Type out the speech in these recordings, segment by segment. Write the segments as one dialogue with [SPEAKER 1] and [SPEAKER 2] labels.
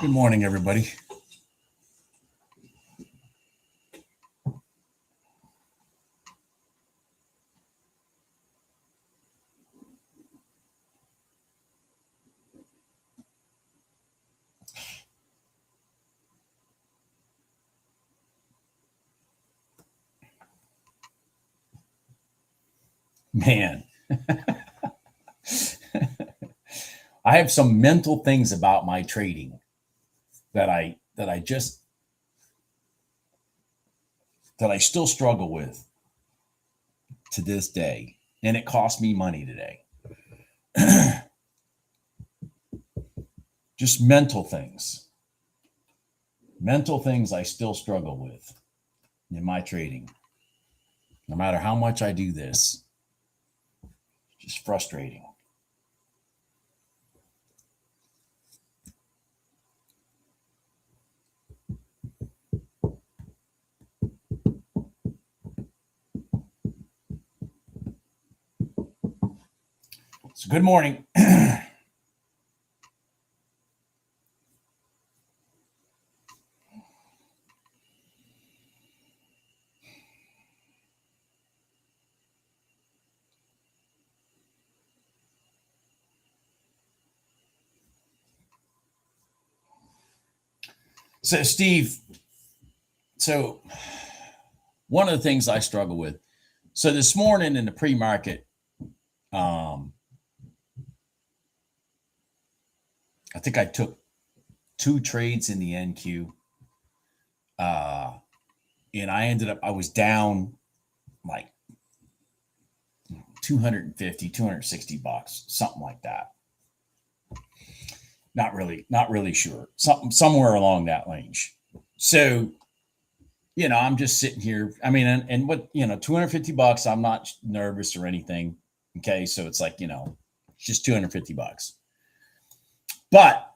[SPEAKER 1] Good morning, everybody. Man, I have some mental things about my trading that I still struggle with to this day, and it cost me money today. Just mental things I still struggle with in my trading. No matter how much I do this, just frustrating. So, good morning. So, Steve, one of the things I struggle with. So, this morning in the pre market, I think I took 2 trades in the NQ. And I was down like 250, 260 bucks, something like that. Not really sure. Somewhere along that range. So, I'm just sitting here. I mean, and what, 250 bucks, I'm not nervous or anything. Okay. So it's like, it's just 250 bucks. But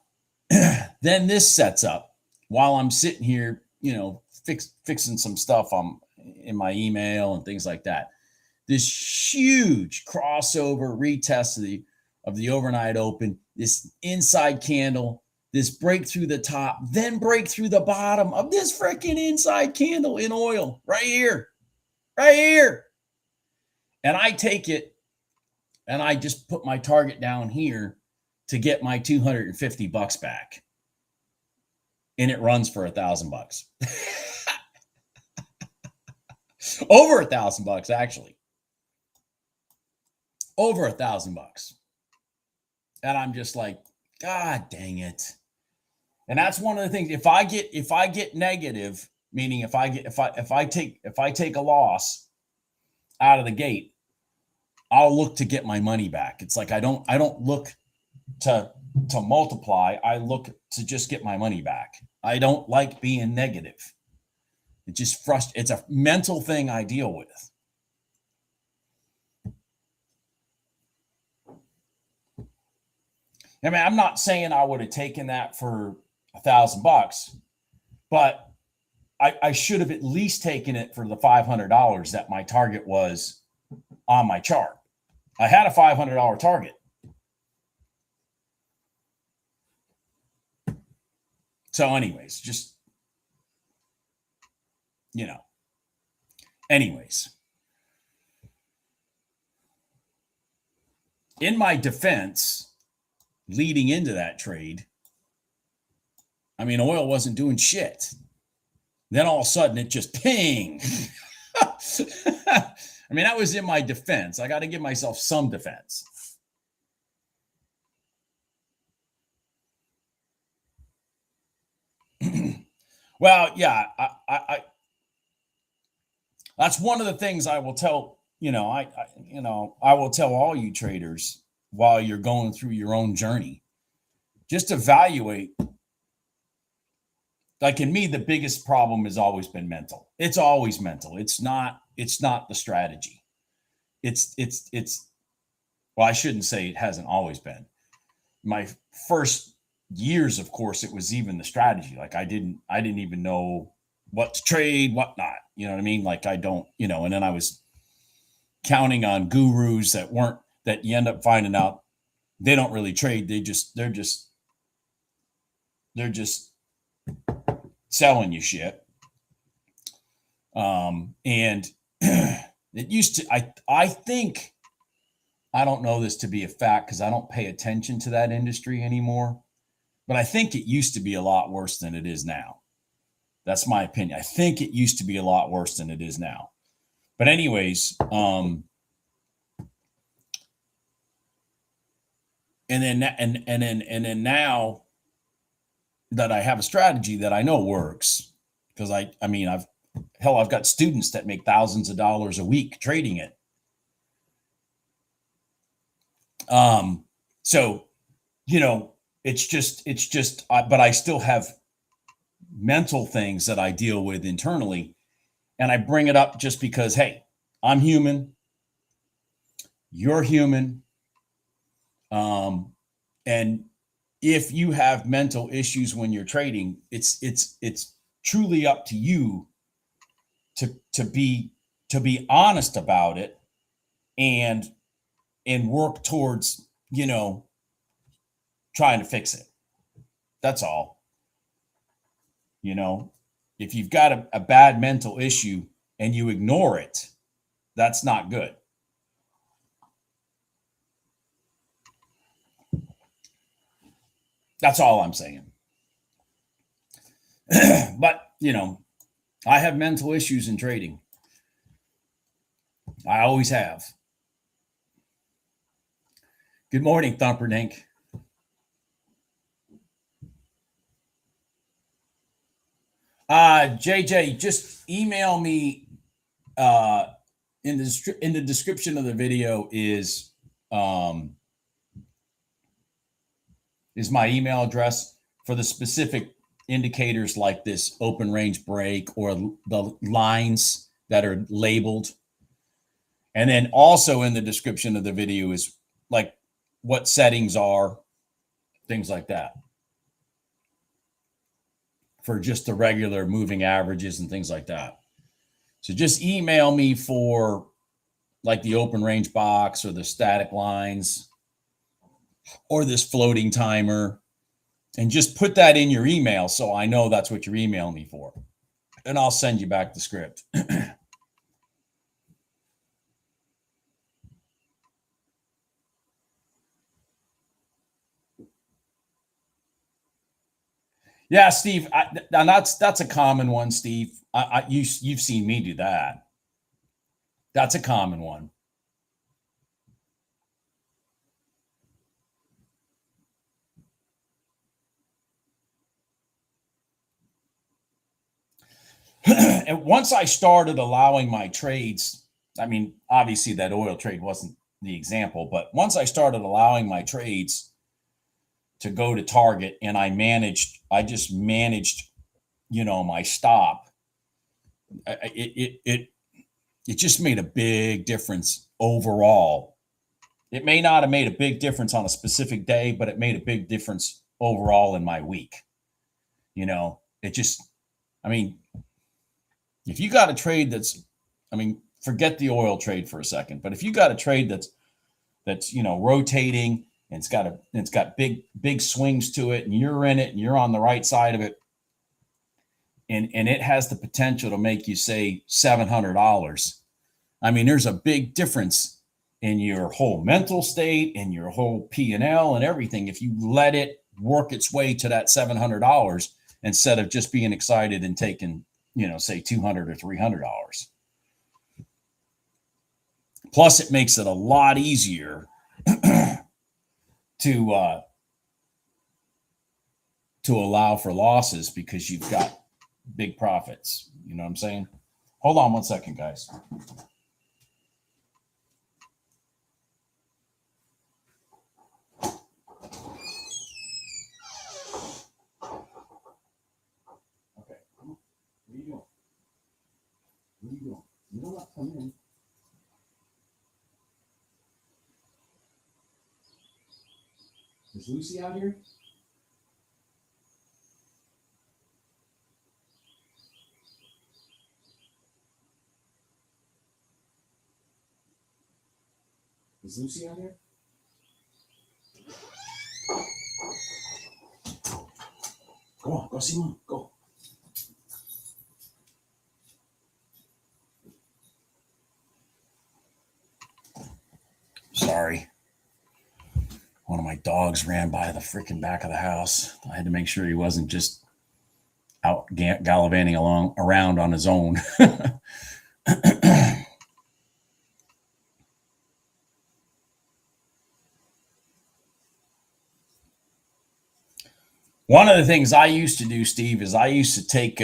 [SPEAKER 1] then this sets up while I'm sitting here, fixing some stuff in my email and things like that. This huge crossover retest of the overnight open, this inside candle, this break through the top, then break through the bottom of this freaking inside candle in oil right here. And I take it and I just put my target down here to get my 250 bucks back. And it runs for $1,000. Over $1,000, actually. Over $1,000. And I'm just like, God dang it. And that's one of the things. If I get negative, meaning if I take a loss out of the gate, I'll look to get my money back. It's like I don't look to multiply. I look to just get my money back. I don't like being negative. It just frustrates. It's a mental thing I deal with. I mean, I'm not saying I would have taken that for $1,000, but I should have at least taken it for the $500 that my target was on my chart. I had a $500 target. So anyways, just, anyways. In my defense, leading into that trade, I mean, oil wasn't doing shit. Then all of a sudden it just ping. I mean, that was in my defense. I got to give myself some defense. Well, yeah, I that's one of the things I will tell, I will tell all you traders while you're going through your own journey. Just evaluate. Like in me, the biggest problem has always been mental. It's always mental. It's not the strategy. It's well, I shouldn't say it hasn't always been. My first years, of course, it was even the strategy. Like I didn't even know what to trade, what not. You know what I mean? Like I don't, and then I was counting on gurus that you end up finding out they don't really trade. They're just They're just selling you shit. And it used to, I think, I don't know this to be a fact because I don't pay attention to that industry anymore, but I think it used to be a lot worse than it is now. That's my opinion. I think it used to be a lot worse than it is now. But anyways, and then now that I have a strategy that I know works, because I mean, I've got students that make thousands of dollars a week trading it. So, you know, it's just, but I still have mental things that I deal with internally. And I bring it up just because, hey, I'm human. You're human. And if you have mental issues when you're trading, it's truly up to you to be honest about it and work towards, you know, trying to fix it. That's all. You know, if you've got a bad mental issue and you ignore it, that's not good. That's all I'm saying. But, you know, I have mental issues in trading. I always have. Good morning, Thumperdink. JJ, just email me in the description of the video is my email address for the specific indicators like this open range break or the lines that are labeled. And then also in the description of the video is like what settings are, things like that, for just the regular moving averages and things like that. So just email me for like the open range box or the static lines or this floating timer, and just put that in your email so I know that's what you're emailing me for. And I'll send you back the script. Yeah, Steve, and that's a common one, Steve. You've seen me do that. That's a common one. And once I started allowing my trades, I mean, obviously that oil trade wasn't the example, but once I started allowing my trades to go to target and I just managed, you know, my stop, it just made a big difference overall. It may not have made a big difference on a specific day, but it made a big difference overall in my week. You know, it just, I mean, if you got a trade that's, I mean, forget the oil trade for a second, but if you got a trade that's, you know, rotating and it's got big swings to it and you're in it and you're on the right side of it, and it has the potential to make you say $700. I mean, there's a big difference in your whole mental state and your whole P&L and everything if you let it work its way to that $700 instead of just being excited and taking, you know, say $200 or $300. Plus, it makes it a lot easier to allow for losses because you've got big profits. You know what I'm saying? Hold on one second, guys. Okay. What are you doing? What are you doing? You don't have to come in. Is Lucy out here? Is Lucy out here? Go on, go see mom. Go. Sorry. One of my dogs ran by the freaking back of the house. I had to make sure he wasn't just out gallivanting around on his own. One of the things I used to do, Steve, is I used to take,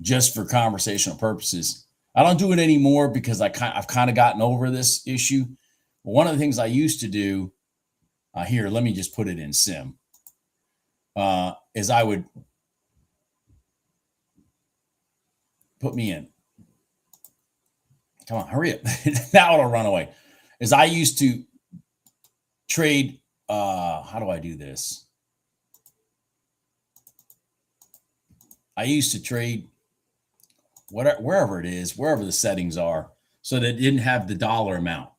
[SPEAKER 1] just for conversational purposes, I don't do it anymore because I've kind of gotten over this issue. But one of the things I used to do, here, let me just put it in sim, is I would put me in. Come on, hurry up. Now it'll run away. Is I used to trade, how do I do this? I used to trade wherever it is, wherever the settings are, so that it didn't have the dollar amount.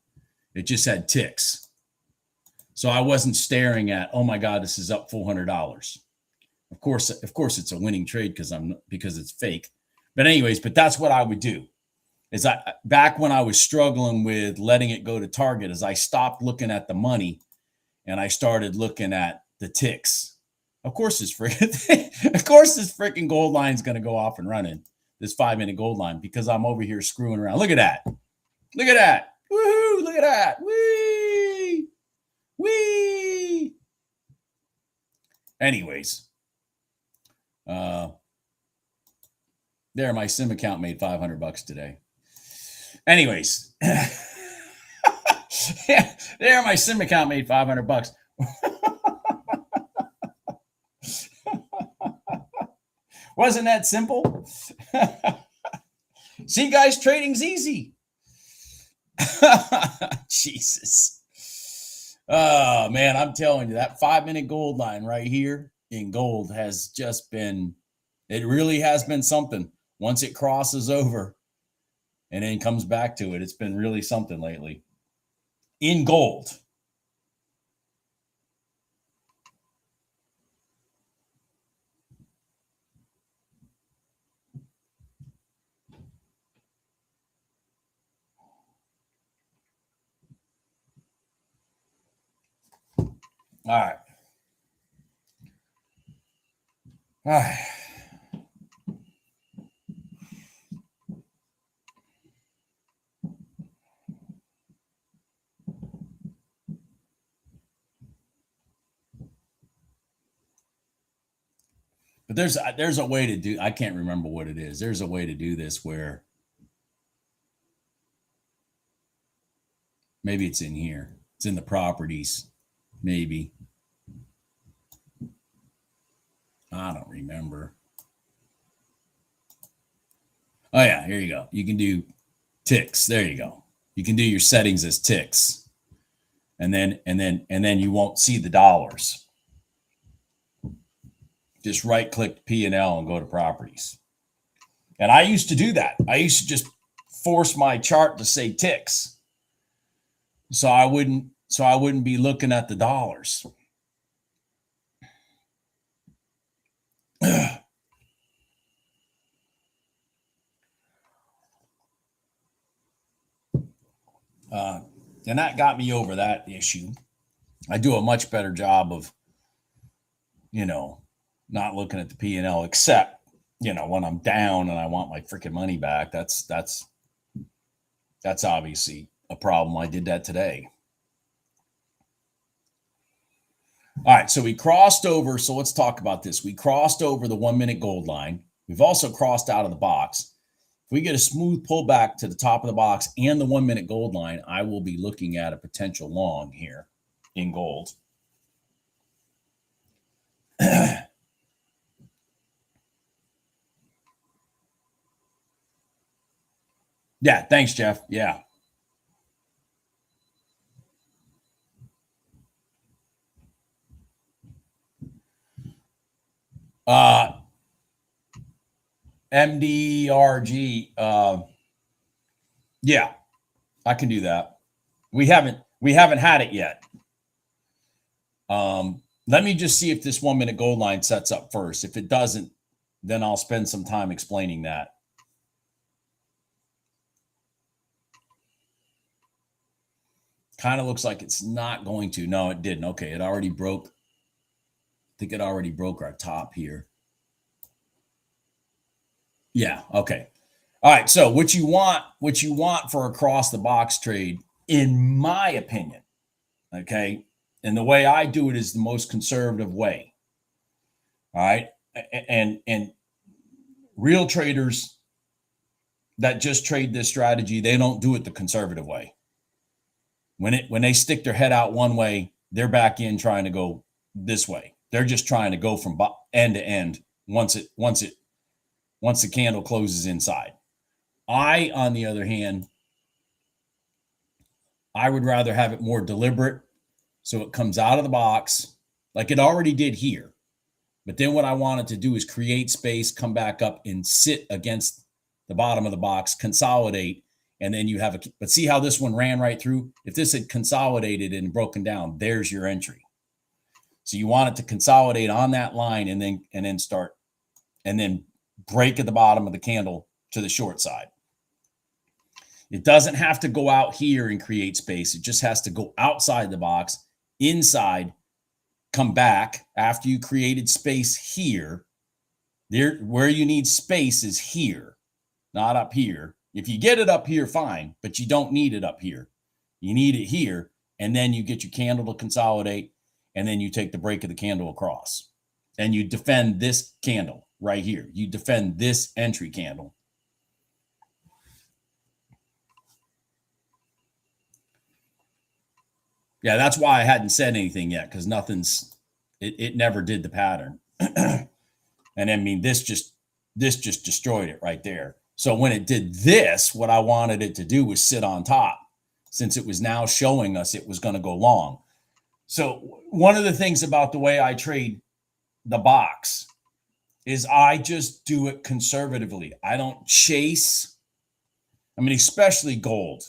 [SPEAKER 1] It just had ticks. So I wasn't staring at, oh my God, this is up $400. Of course, it's a winning trade because it's fake. But anyways, that's what I would do. Is back when I was struggling with letting it go to target, is I stopped looking at the money and I started looking at the ticks. Of course, this freaking gold line is going to go off and running, this 5-minute gold line, because I'm over here screwing around. Look at that. Look at that. Woohoo. Look at that. Whee. Whee. Anyways, there, my sim account made $500 today. Anyways, there, my sim account made $500. Wasn't that simple? See, guys, trading's easy. Jesus. Oh, man, I'm telling you, that 5-minute gold line right here in gold has just been, it really has been something. Once it crosses over and then comes back to it, it's been really something lately. In gold. All right. All right. But there's a way to do, I can't remember what it is. There's a way to do this where maybe it's in here. It's in the properties. Maybe. I don't remember. Oh yeah, here you go. You can do ticks. There you go. You can do your settings as ticks. And then you won't see the dollars. Just right click P&L and go to properties. And I used to do that. I used to just force my chart to say ticks. So I wouldn't be looking at the dollars. And that got me over that issue. I do a much better job of, not looking at the P&L, except, when I'm down and I want my freaking money back. That's obviously a problem. I did that today. All right, so we crossed over. So let's talk about this. We crossed over the 1-minute gold line. We've also crossed out of the box. If we get a smooth pullback to the top of the box and the 1-minute gold line, I will be looking at a potential long here in gold. Yeah, thanks, Jeff. Yeah. MDRG. Yeah, I can do that. We haven't had it yet. Let me just see if this 1 minute gold line sets up first. If it doesn't, then I'll spend some time explaining that. Kind of looks like it's not going to. No, it didn't. Okay, it already broke. I think it already broke our top here. Yeah, okay. All right, so what you want for a cross the box trade, in my opinion, okay, and the way I do it is the most conservative way. All right, and real traders that just trade this strategy, they don't do it the conservative way. When they stick their head out one way, they're back in trying to go this way. They're just trying to go from end to end once the candle closes inside. I, on the other hand, I would rather have it more deliberate, so it comes out of the box like it already did here. But then what I wanted to do is create space, come back up and sit against the bottom of the box, consolidate, and then you have but see how this one ran right through? If this had consolidated and broken down, there's your entry. So you want it to consolidate on that line and then start, and then break at the bottom of the candle to the short side. It doesn't have to go out here and create space. It just has to go outside the box, inside, come back after you created space here. There, where you need space is here, not up here. If you get it up here, fine, but you don't need it up here. You need it here, and then you get your candle to consolidate, and then you take the break of the candle across, and you defend this candle right here. You defend this entry candle. Yeah, that's why I hadn't said anything yet, because it never did the pattern. And I mean, this just destroyed it right there. So when it did this, what I wanted it to do was sit on top, since it was now showing us it was going to go long. So one of the things about the way I trade the box is I just do it conservatively. I don't chase. I mean, especially gold.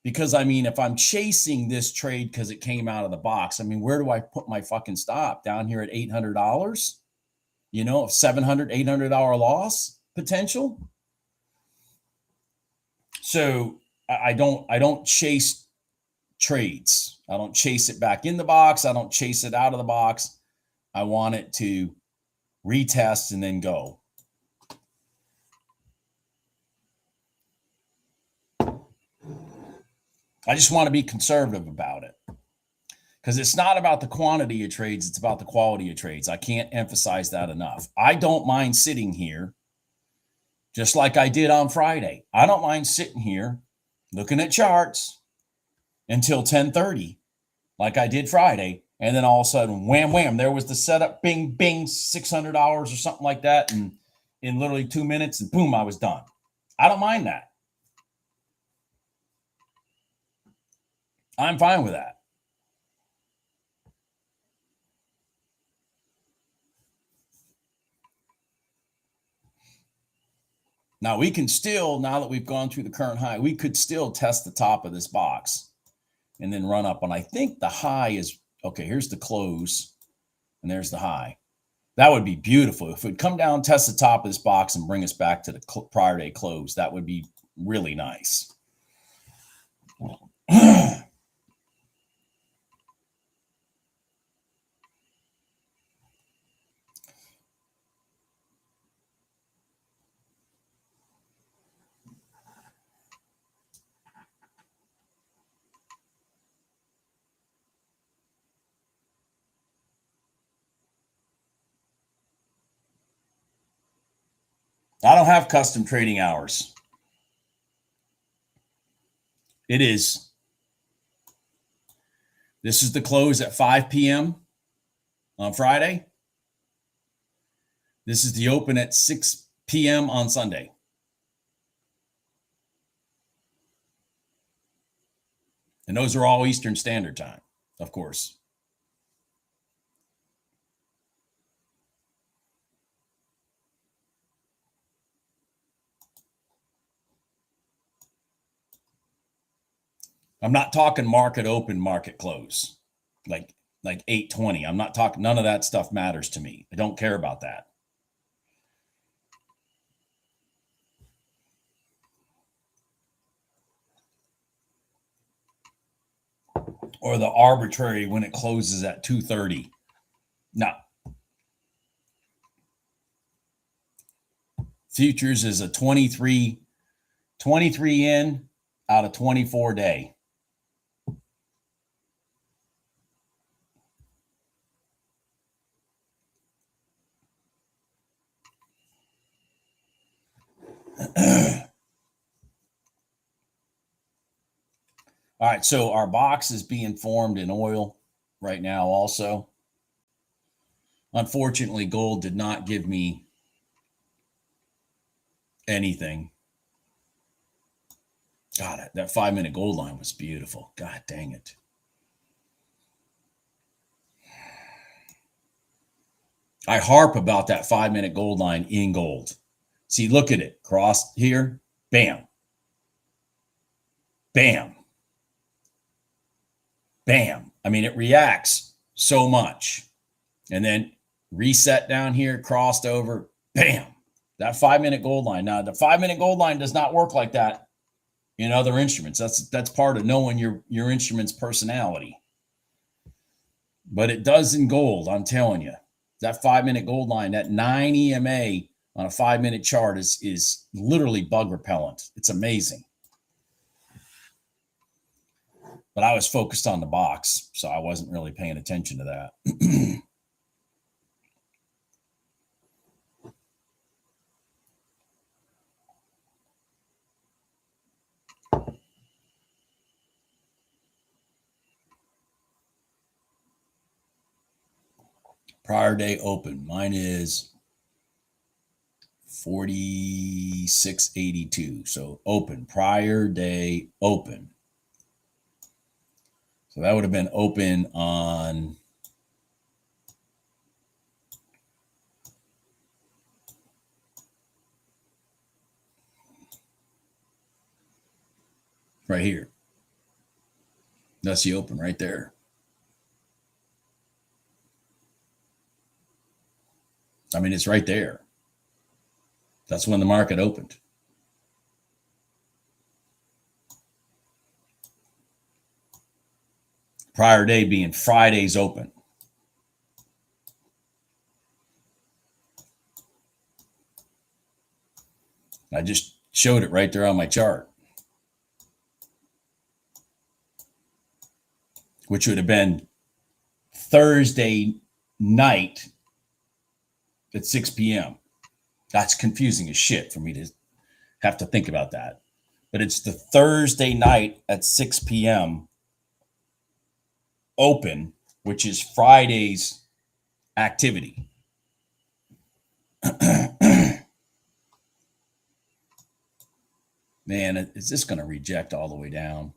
[SPEAKER 1] Because, I mean, if I'm chasing this trade because it came out of the box, I mean, where do I put my fucking stop? Down here at $800? You know, $700, $800 loss potential. So I don't chase trades. I don't chase it back in the box. I don't chase it out of the box. I want it to retest and then go. I just want to be conservative about it, because it's not about the quantity of trades. It's about the quality of trades. I can't emphasize that enough. I don't mind sitting here just like I did on Friday. I don't mind sitting here looking at charts until 10:30 like I did Friday. And then all of a sudden, wham, wham, there was the setup, bing, bing, $600 or something like that. And in literally 2 minutes, and boom, I was done. I don't mind that. I'm fine with that. Now we can still, now that we've gone through the current high, we could still test the top of this box and then run up. And I think the high is, okay, here's the close and there's the high. That would be beautiful. If it would come down, test the top of this box and bring us back to the prior day close, that would be really nice. I don't have custom trading hours. This is the close at 5 p.m. on Friday. This is the open at 6 p.m. on Sunday. And those are all Eastern Standard Time, of course. I'm not talking market open, market close. Like like 820. I'm not talking, none of that stuff matters to me. I don't care about that. Or the arbitrary when it closes at 2:30. No. Futures is a 23 in out of 24 day. All right, so our box is being formed in oil right now also. Unfortunately, gold did not give me anything. God, that 5-minute gold line was beautiful. God dang it. I harp about that 5-minute gold line in gold. See, look at it. Cross here. Bam. Bam. Bam. I mean, it reacts so much. And then reset down here, crossed over. Bam. That 5-minute gold line. Now, the 5-minute gold line does not work like that in other instruments. That's part of knowing your instrument's personality. But it does in gold, I'm telling you. That 5-minute gold line, that 9 EMA on a 5-minute chart is literally bug repellent. It's amazing. But I was focused on the box, so I wasn't really paying attention to that. Prior day open. Mine is 46.82. So open. Prior day open. So that would have been open on right here. That's the open right there. I mean, it's right there. That's when the market opened. Prior day being Friday's open. I just showed it right there on my chart, which would have been Thursday night at 6 p.m. That's confusing as shit for me to have to think about that. But it's the Thursday night at 6 p.m. open, which is Friday's activity. Man, is this going to reject all the way down?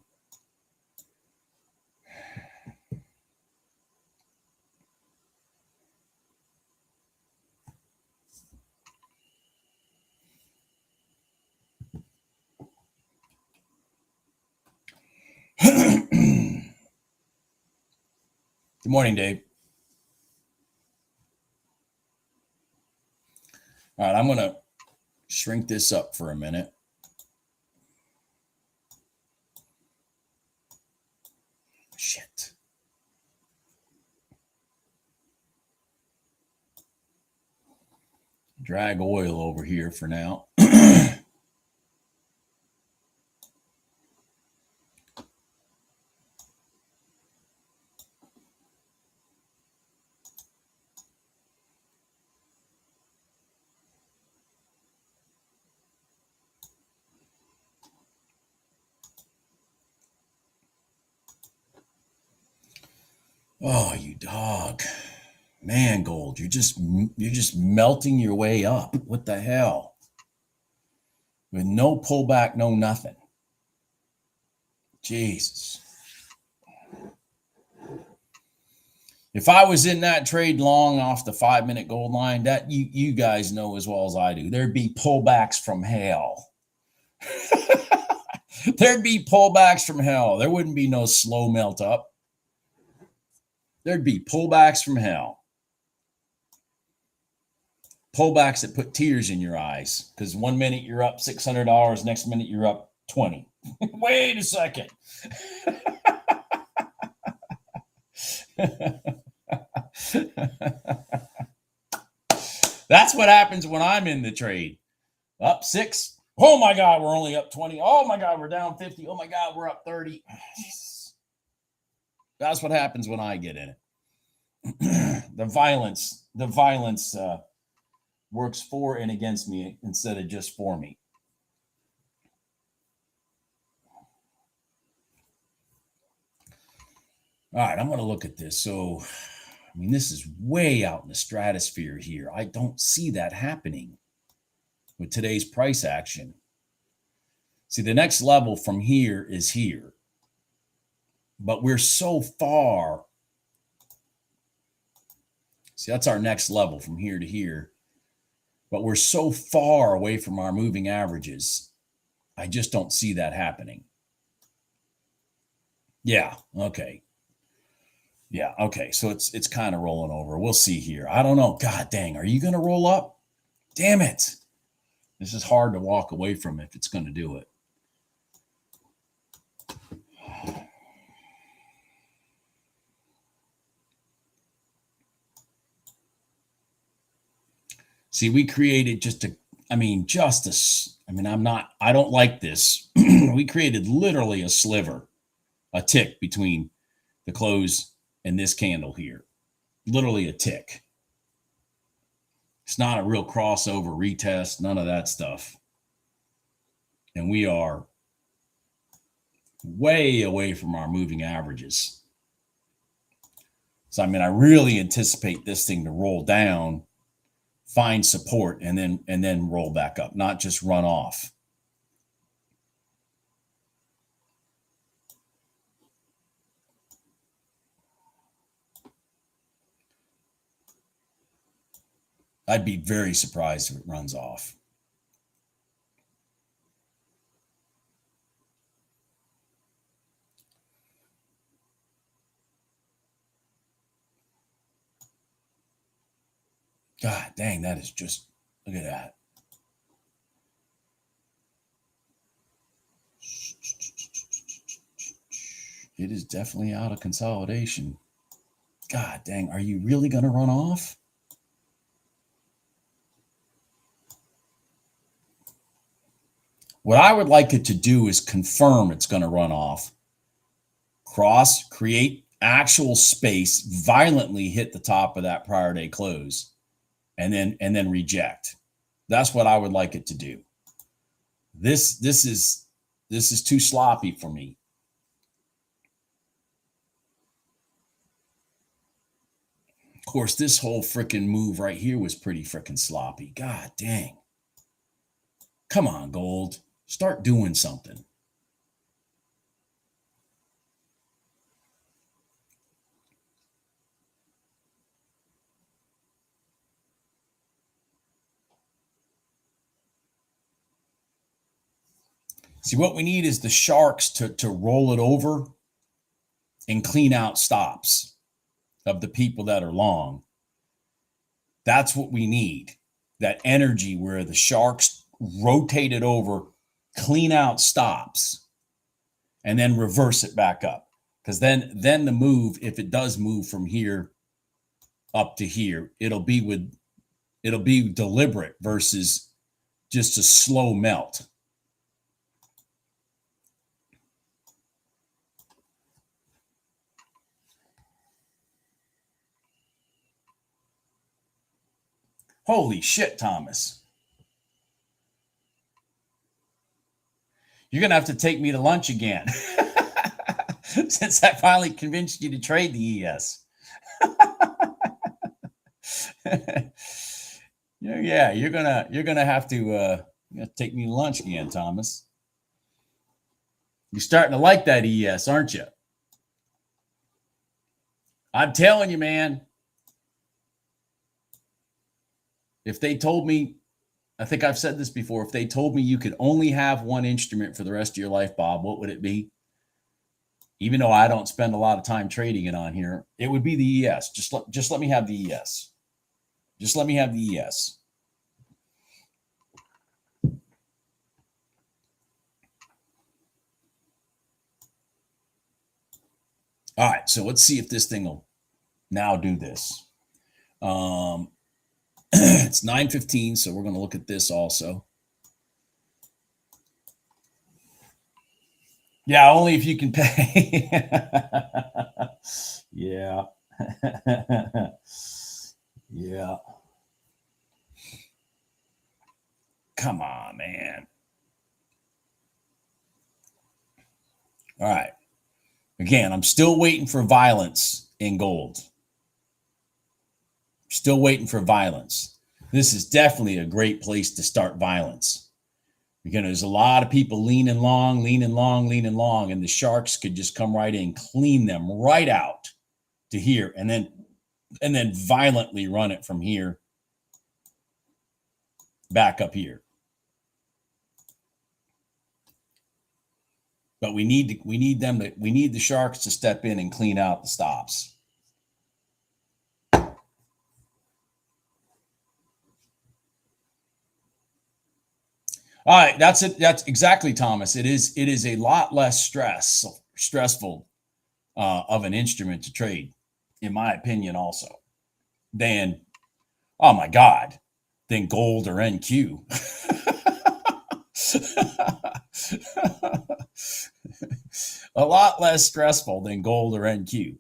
[SPEAKER 1] Good morning, Dave. All right, I'm going to shrink this up for a minute. Shit. Drag oil over here for now. Oh, you dog. Man, gold, you're just melting your way up. What the hell? With no pullback, no nothing. Jesus. If I was in that trade long off the 5-minute gold line, that you guys know as well as I do, there'd be pullbacks from hell. There'd be pullbacks from hell. There wouldn't be no slow melt up. there'd be pullbacks from hell. Pullbacks that put tears in your eyes because 1 minute you're up $600, next minute you're up 20. Wait a second. That's what happens when I'm in the trade. Up 6. Oh my God, we're only up 20. Oh my God, we're down 50. Oh my God, we're up 30. That's what happens when I get in it. The violence works for and against me instead of just for me. All right, I'm going to look at this. So, I mean, this is way out in the stratosphere here. I don't see that happening with today's price action. See, the next level from here is here. But we're so far. See, that's our next level from here to here. But we're so far away from our moving averages. I just don't see that happening. Yeah, okay. Yeah, okay. So it's kind of rolling over. We'll see here. I don't know. God dang, are you going to roll up? Damn it. This is hard to walk away from if it's going to do it. See, we created I don't like this. We created literally a sliver, a tick between the close and this candle here. Literally a tick. It's not a real crossover retest, none of that stuff. And we are way away from our moving averages. So, I mean, I really anticipate this thing to roll down, find support, and then roll back up, not just run off. I'd be very surprised if it runs off. God dang, that is just, look at that. It is definitely out of consolidation. God dang, are you really going to run off? What I would like it to do is confirm it's going to run off, cross, create actual space, violently hit the top of that prior day close, and then reject. That's what I would like it to do. This is too sloppy for me. Of course, this whole freaking move right here was pretty freaking sloppy. God dang. Come on, gold. Start doing something. See, what we need is the sharks to roll it over and clean out stops of the people that are long. That's what we need. That energy where the sharks rotate it over, clean out stops, and then reverse it back up. Because then the move, if it does move from here up to here, it'll be deliberate versus just a slow melt. Holy shit, Thomas. You're going to have to take me to lunch again. Since I finally convinced you to trade the ES. Yeah, you're gonna have to take me to lunch again, Thomas. You're starting to like that ES, aren't you? I'm telling you, man. If they told me, I think I've said this before, if they told me you could only have one instrument for the rest of your life, Bob, what would it be? even though I don't spend a lot of time trading it on here, it would be the ES. Just let me have the ES. Just let me have the ES. All right, so let's see if this thing will now do this. It's 9:15, so we're going to look at this also. Yeah, only if you can pay. Yeah. Yeah. Come on, man. All right. Again, I'm still waiting for violence in gold. Still waiting for violence. This is definitely a great place to start violence. Because there's a lot of people leaning long, and the sharks could just come right in, clean them right out to here, and then violently run it from here back up here. But we need the sharks to step in and clean out the stops. All right, that's it. That's exactly, Thomas. It is a lot less stressful of an instrument to trade, in my opinion, also than, oh my God, than gold or NQ. A lot less stressful than gold or NQ.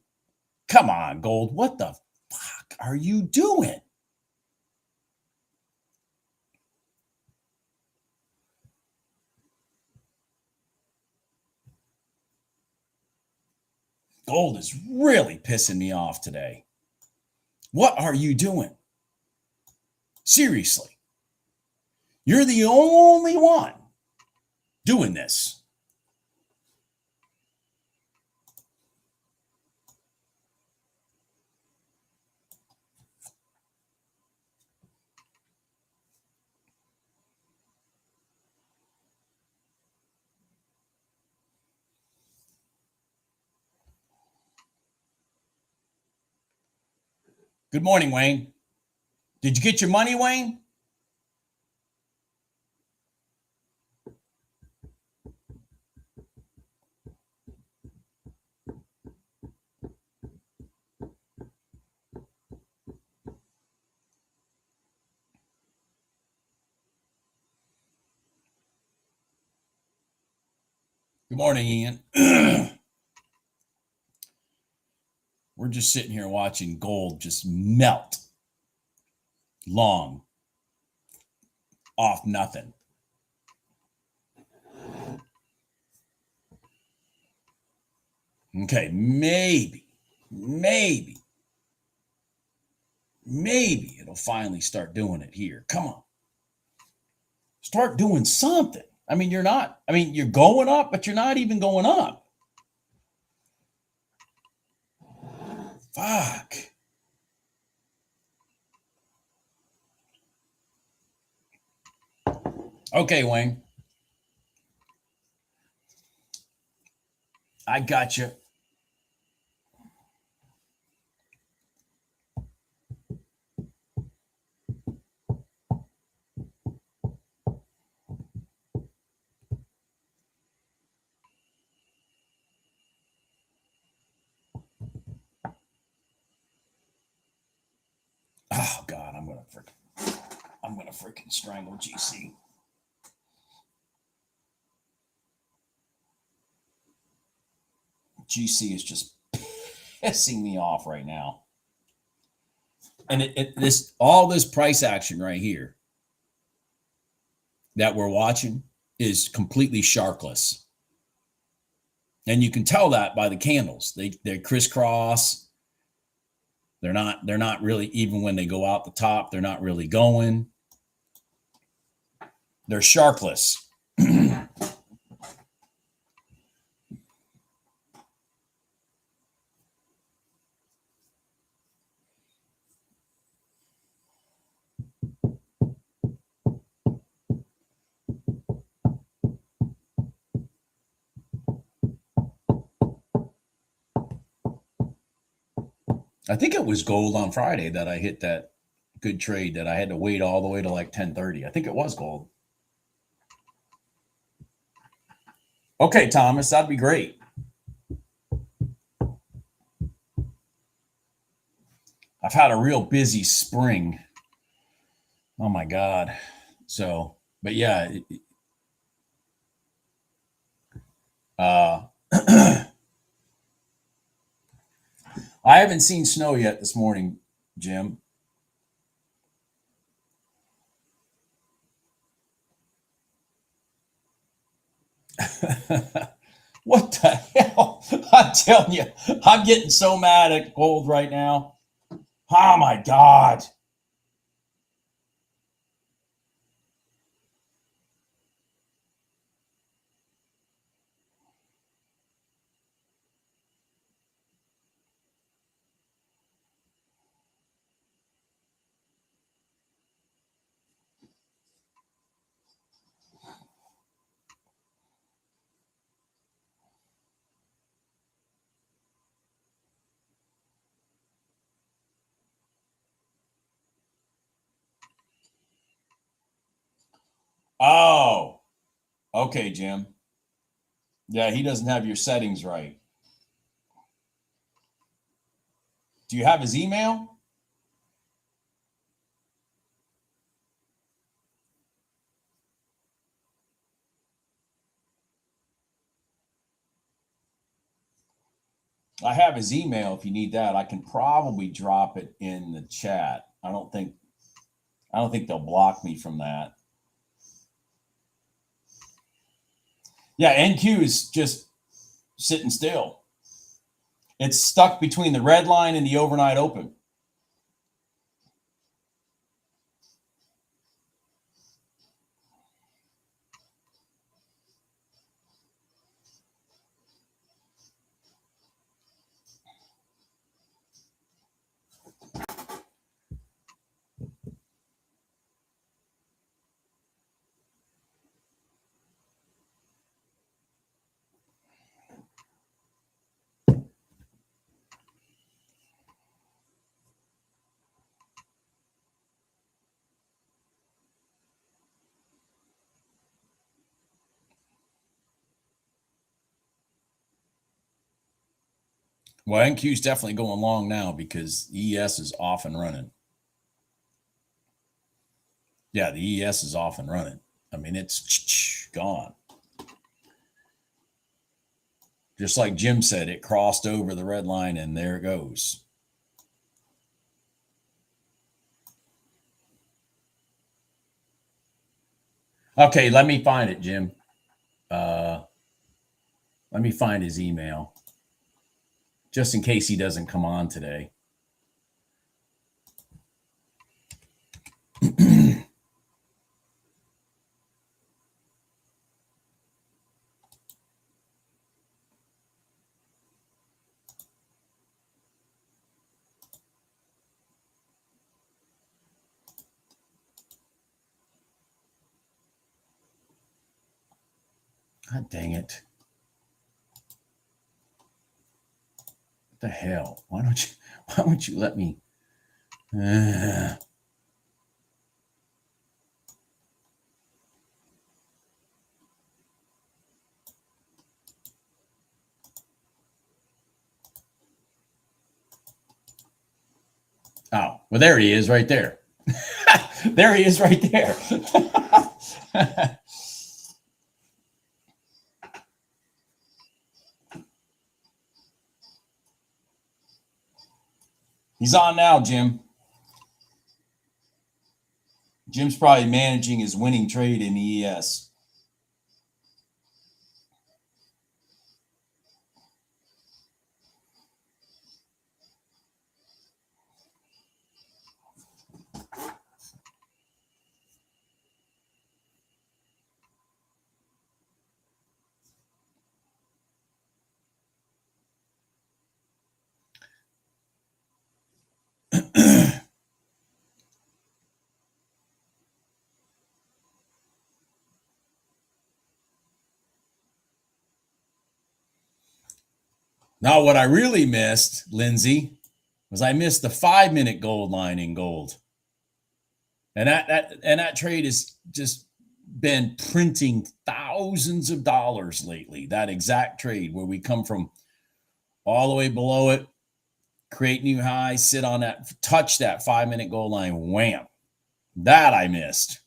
[SPEAKER 1] Come on, gold. What the fuck are you doing? Gold is really pissing me off today. What are you doing? Seriously. You're the only one doing this. Good morning, Wayne. Did you get your money, Wayne? Good morning, Ian. We're just sitting here watching gold just melt long off nothing. Okay, maybe it'll finally start doing it here. Come on. Start doing something. I mean, you're going up, but you're not even going up. Fuck. Okay, Wayne. I got you. Oh God, I'm gonna freaking strangle GC. GC is just pissing me off right now. And all this price action right here that we're watching is completely sharkless. And you can tell that by the candles. They crisscross. They're not really, even when they go out the top, they're not really going. They're sharkless. I think it was gold on Friday that I hit that good trade that I had to wait all the way to like 10:30. I think it was gold. Okay, Thomas, that'd be great. I've had a real busy spring. Oh my God. So, but yeah, I haven't seen snow yet this morning, Jim. What the hell? I'm telling you, I'm getting so mad at gold right now. Oh my God. Oh, okay, Jim. Yeah, he doesn't have your settings right. Do you have his email? I have his email if you need that. I can probably drop it in the chat. I don't think they'll block me from that. Yeah, NQ is just sitting still. It's stuck between the red line and the overnight open. Well, NQ is definitely going long now because ES is off and running. Yeah, the ES is off and running. I mean, it's gone. Just like Jim said, it crossed over the red line and there it goes. Okay, let me find it, Jim. Uh, let me find his email just in case he doesn't come on today. God dang it. What the hell? Why don't you let me? Oh, well, there he is right there. There he is right there. He's on now, Jim. Jim's probably managing his winning trade in ES. Now, what I really missed, Lindsay, was I missed the 5-minute gold line in gold. And that trade has just been printing thousands of dollars lately. That exact trade where we come from all the way below it, create new highs, sit on that, touch that 5-minute gold line, wham. That I missed.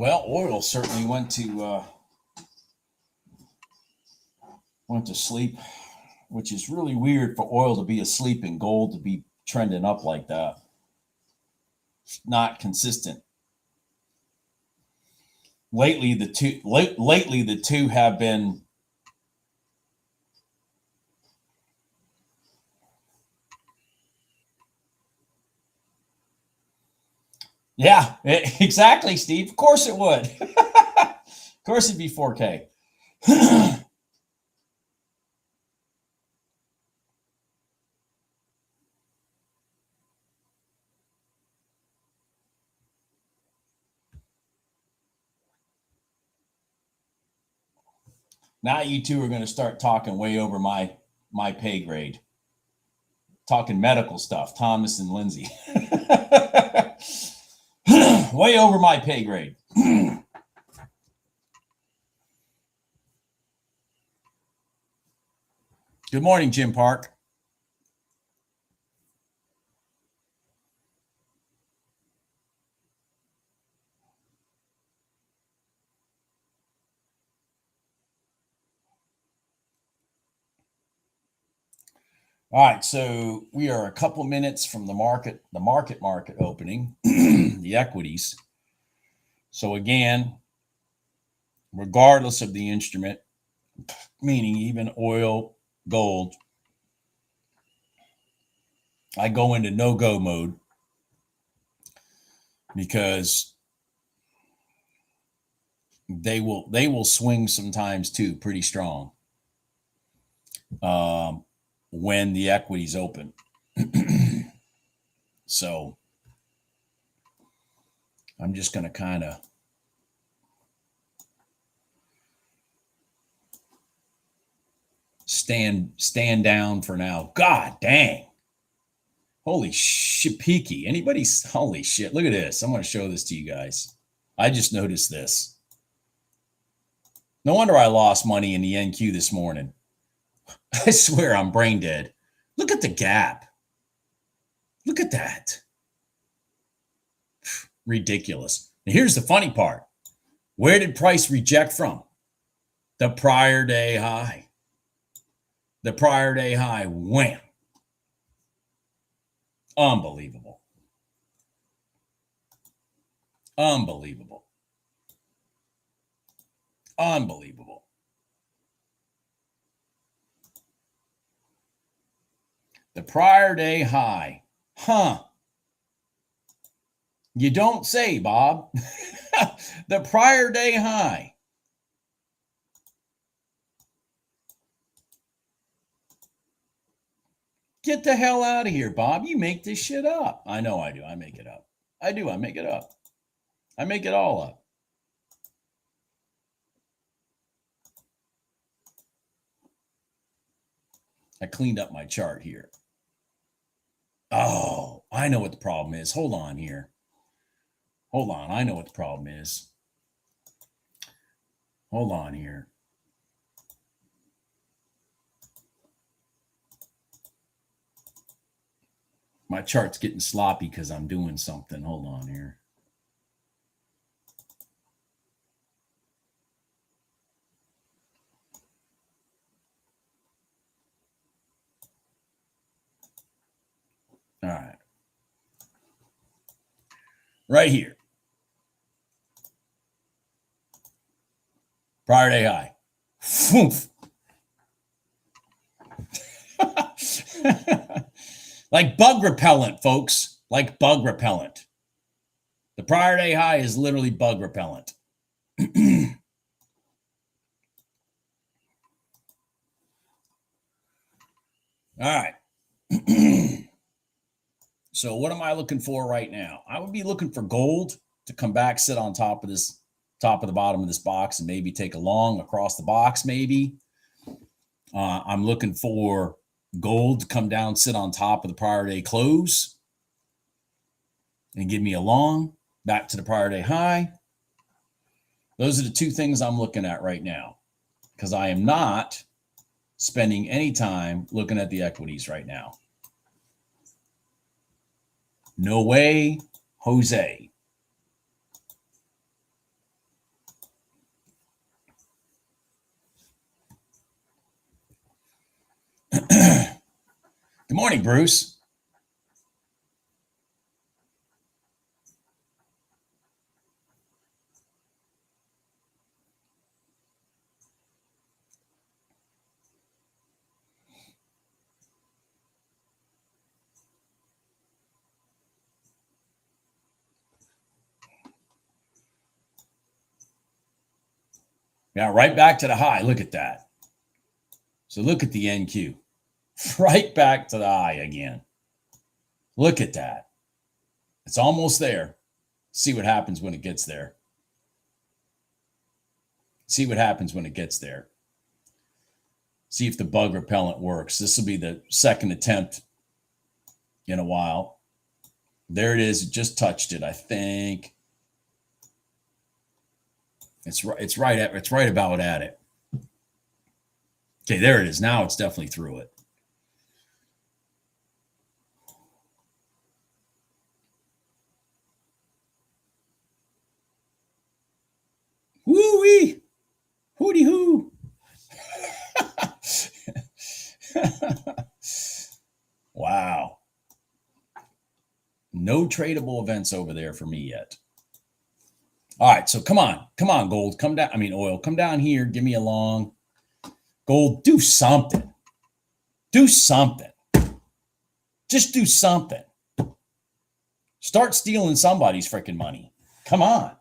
[SPEAKER 1] Well, oil certainly went to sleep, which is really weird for oil to be asleep and gold to be trending up like that. It's not consistent. Lately, the two have been. Yeah, exactly, Steve. Of course it would. Of course it'd be 4K. Now you two are going to start talking way over my pay grade. Talking medical stuff, Thomas and Lindsay. Way over my pay grade. Good morning, Jim Park. All right, so we are a couple minutes from the market opening, the equities. So again, regardless of the instrument, meaning even oil, gold, I go into no-go mode because they will swing sometimes too, pretty strong. When the equities open. So I'm just going to kind of stand down for now. God dang. Holy shit, peaky. Holy shit. Look at this. I'm going to show this to you guys. I just noticed this. No wonder I lost money in the NQ this morning. I swear I'm brain dead. Look at the gap. Look at that. Ridiculous. And here's the funny part. Where did price reject from? The prior day high. The prior day high. Wham. Unbelievable. Unbelievable. Unbelievable. The prior day high. Huh. You don't say, Bob. The prior day high. Get the hell out of here, Bob. You make this shit up. I know I do. I make it up. I do. I make it up. I make it all up. I cleaned up my chart here. Oh, I know what the problem is. Hold on here. Hold on. I know what the problem is. Hold on here. My chart's getting sloppy because I'm doing something. Hold on here. All right. Right here. Prior day high. Like bug repellent, folks. Like bug repellent. The prior day high is literally bug repellent. All right. So what am I looking for right now? I would be looking for gold to come back, sit on top of this, top of the bottom of this box, and maybe take a long across the box, maybe. I'm looking for gold to come down, sit on top of the prior day close, and give me a long back to the prior day high. Those are the two things I'm looking at right now, because I am not spending any time looking at the equities right now. No way, Jose. Good morning, Bruce. Yeah, right back to the high. Look at that. So look at the NQ. Right back to the high again. Look at that. It's almost there. See what happens when it gets there. See what happens when it gets there. See if the bug repellent works. This will be the second attempt in a while. There it is. It just touched it, I think. It's right about at it. Okay, there it is. Now it's definitely through it. Woo-wee! Hooty hoo! Wow. No tradable events over there for me yet. All right, so come on, gold, come down. I mean, oil, come down here. Give me a long. Gold, do something. Do something. Just do something. Start stealing somebody's freaking money. Come on.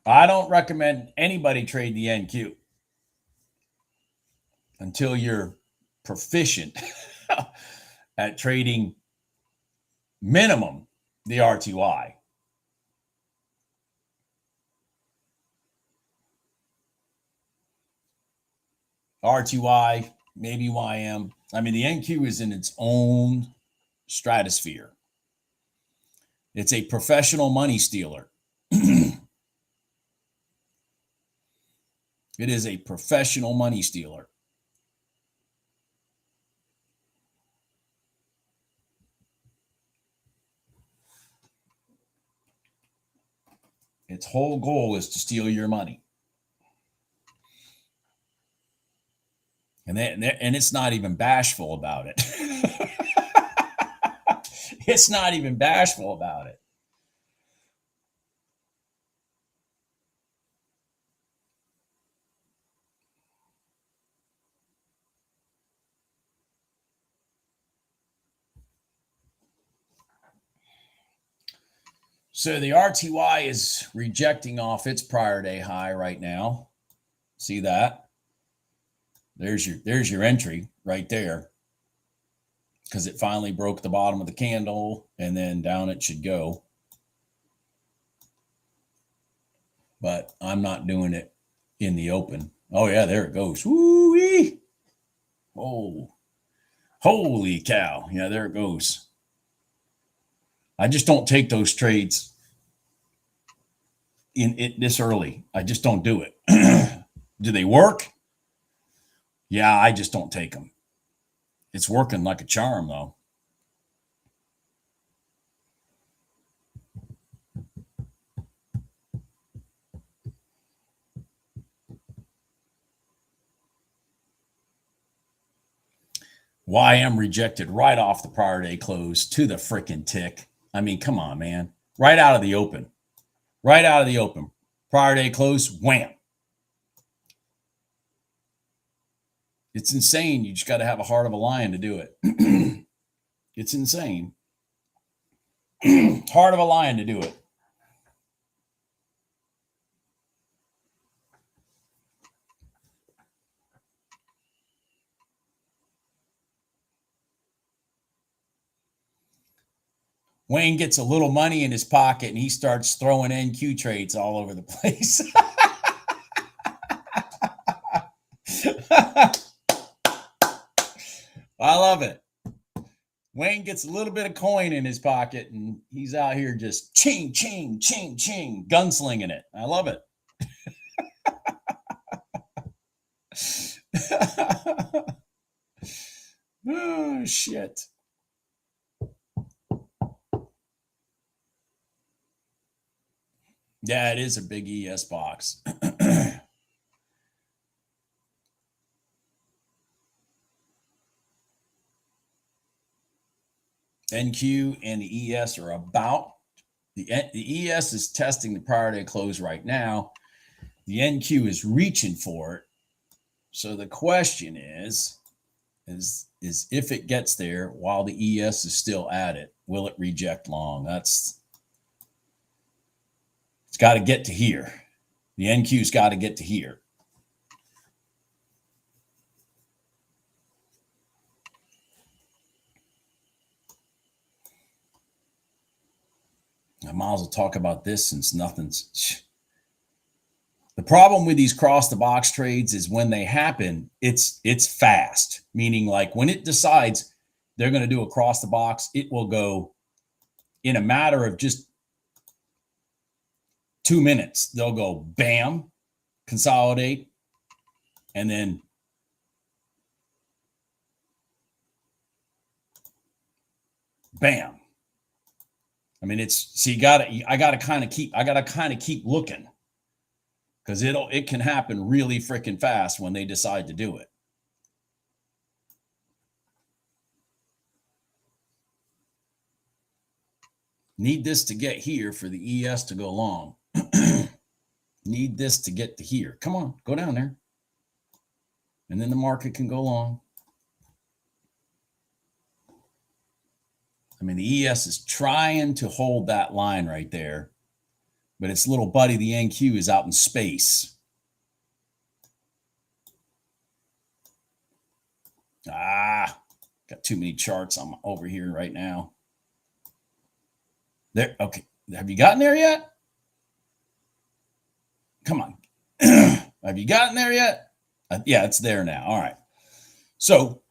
[SPEAKER 1] I don't recommend anybody trade the NQ until you're proficient at trading minimum the RTY. RTY, maybe YM. I mean, the NQ is in its own stratosphere. It's a professional money stealer. It is a professional money stealer. Its whole goal is to steal your money. And it's not even bashful about it. It's not even bashful about it. So the RTY is rejecting off its prior day high right now. See that? There's your entry right there, because it finally broke the bottom of the candle, and then down it should go. But I'm not doing it in the open. Oh yeah, there it goes. Woo-wee! Oh, Holy cow. Yeah, there it goes. I just don't take those trades in it this early. I just don't do it. Do they work? Yeah, I just don't take them. It's working like a charm, though. YM rejected right off the prior day close to the freaking tick. I mean, come on, man. Right out of the open. Right out of the open. Prior day close, wham. It's insane. You just got to have a heart of a lion to do it. It's insane. Heart of a lion to do it. Wayne gets a little money in his pocket and he starts throwing NQ trades all over the place. I love it. Wayne gets a little bit of coin in his pocket and he's out here just ching, ching, ching, ching, gunslinging it. I love it. Oh, shit. Yeah, it is a big ES box. NQ and the ES are about, the ES is testing the prior day close right now. The NQ is reaching for it. So the question is if it gets there while the ES is still at it, will it reject long? It's got to get to here. The NQ's got to get to here. I might as well talk about this since nothing's. The problem with these cross the box trades is when they happen, it's fast. Meaning, like when it decides they're going to do a cross the box, it will go in a matter of just 2 minutes. They'll go bam, consolidate, and then bam. I mean, I gotta kind of keep looking because it can happen really freaking fast when they decide to do it. Need this to get here for the ES to go long. Need this to get to here. Come on, go down there. And then the market can go long. I mean, the ES is trying to hold that line right there, but its little buddy, the NQ, is out in space. Got too many charts. I'm over here right now. There. Okay. Have you gotten there yet? Come on. Have you gotten there yet? Yeah, it's there now. All right. So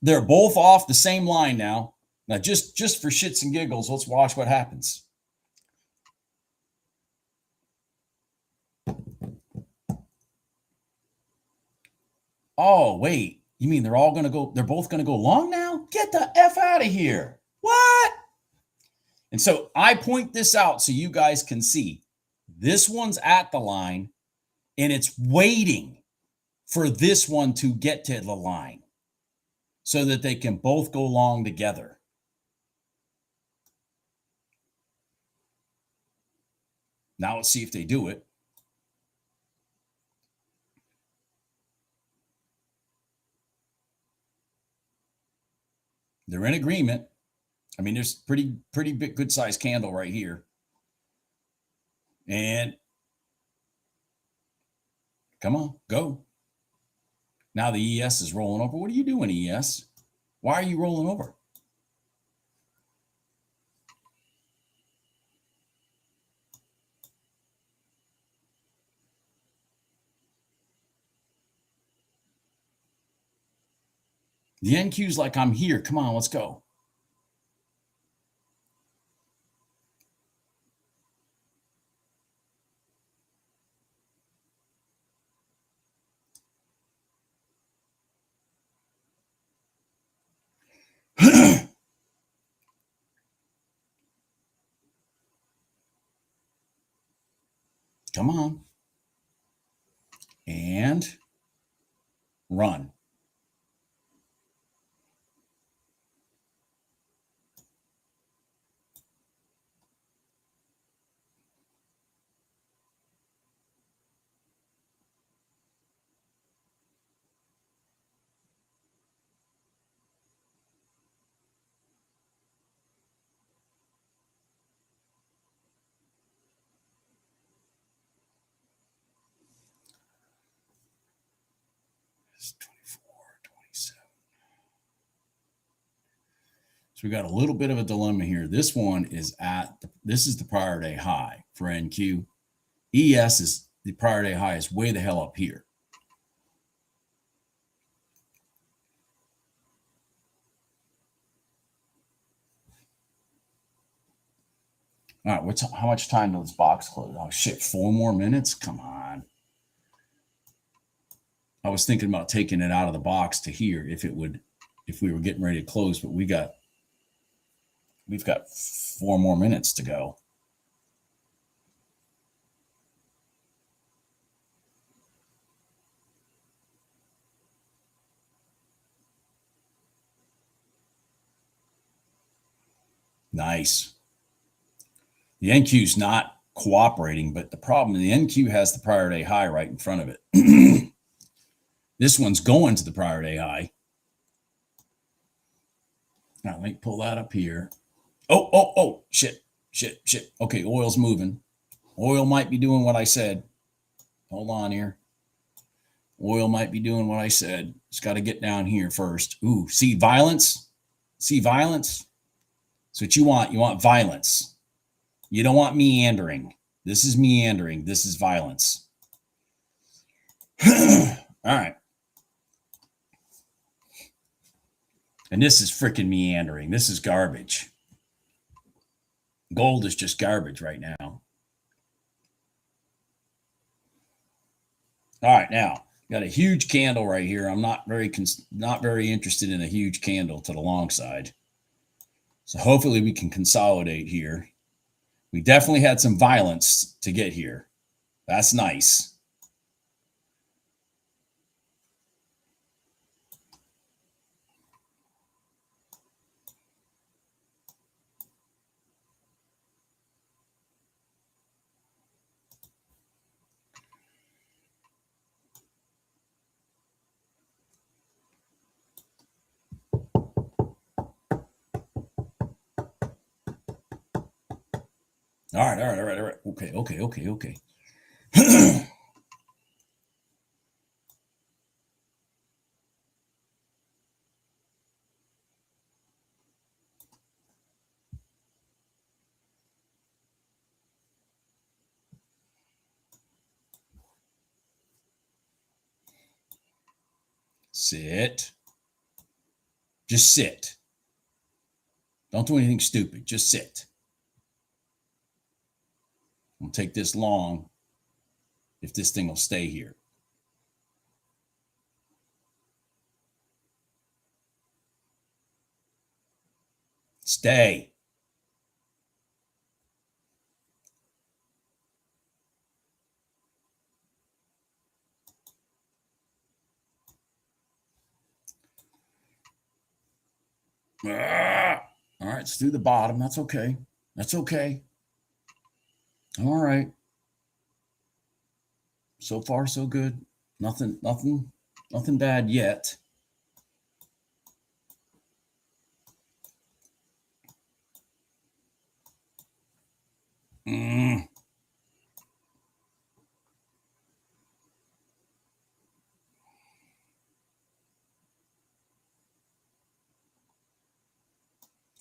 [SPEAKER 1] they're both off the same line now. Now, just for shits and giggles, let's watch what happens. Oh, wait. You mean they're both going to go long now? Get the F out of here. What? And so I point this out so you guys can see. This one's at the line, and it's waiting for this one to get to the line so that they can both go long together. Now let's see if they do it. They're in agreement. I mean, there's pretty big, good sized candle right here. And come on, go. Now the ES is rolling over. What are you doing, ES? Why are you rolling over? The NQ's like, I'm here. Come on, let's go. Come on. And run. It's 24, 27. So we got a little bit of a dilemma here. This one is this is the prior day high for NQ. ES is the prior day high is way the hell up here. All right, how much time does this box close? Oh shit, 4 more minutes? Come on. I was thinking about taking it out of the box to here if we were getting ready to close, but we've got 4 more minutes to go. Nice. The NQ's not cooperating, but the problem, the NQ has the prior day high right in front of it. This one's going to the prior day high. Now, let me pull that up here. Oh, shit. Okay, oil's moving. Oil might be doing what I said. Hold on here. Oil might be doing what I said. It's got to get down here first. Ooh, see violence? See violence? That's what you want. You want violence. You don't want meandering. This is meandering. This is violence. All right. And this is freaking meandering. This is garbage. Gold is just garbage right now. All right, now got a huge candle right here. I'm not very interested in a huge candle to the long side. So hopefully we can consolidate here. We definitely had some violence to get here. That's nice. All right. Okay. Sit. Just sit. Don't do anything stupid. Just sit. It'll take this long if this thing will stay here. Stay. All right, let's do the bottom. That's okay. That's okay. All right. So far, so good. Nothing bad yet.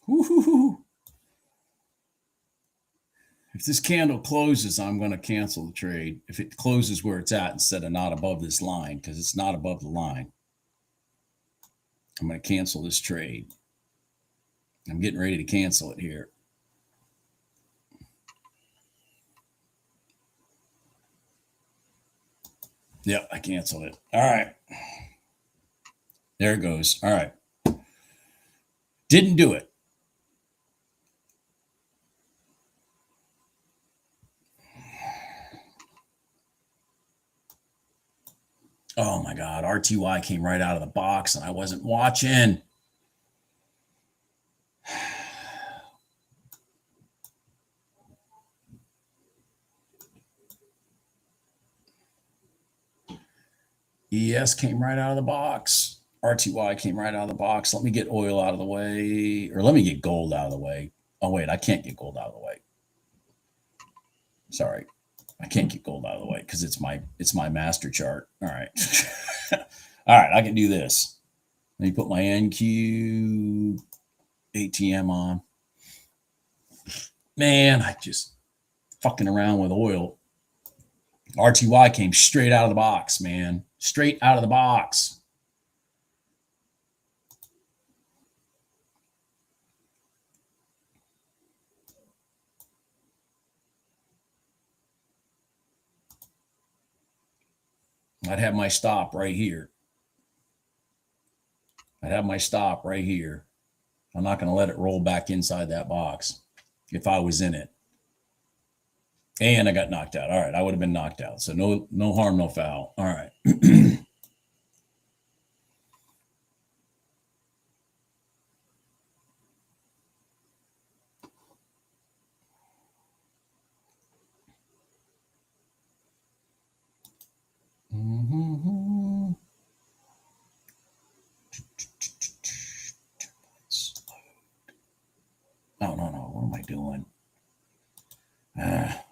[SPEAKER 1] Woo-hoo-hoo. If this candle closes, I'm going to cancel the trade. If it closes where it's at instead of not above this line, because it's not above the line. I'm going to cancel this trade. I'm getting ready to cancel it here. Yep, I canceled it. All right. There it goes. All right. Didn't do it. Oh my God. RTY came right out of the box and I wasn't watching. ES came right out of the box. RTY came right out of the box. Let me get oil out of the way, or let me get gold out of the way. Oh, wait, I can't get gold out of the way. Sorry. I can't get gold out of the way because it's my master chart. All right. All right, I can do this. Let me put my NQ ATM on. Man, I just fucking around with oil. RTY came straight out of the box, man. Straight out of the box. I'd have my stop right here. I'd have my stop right here. I'm not going to let it roll back inside that box if I was in it. And I got knocked out. All right, I would have been knocked out. So no harm, no foul. All right. No. What am I doing?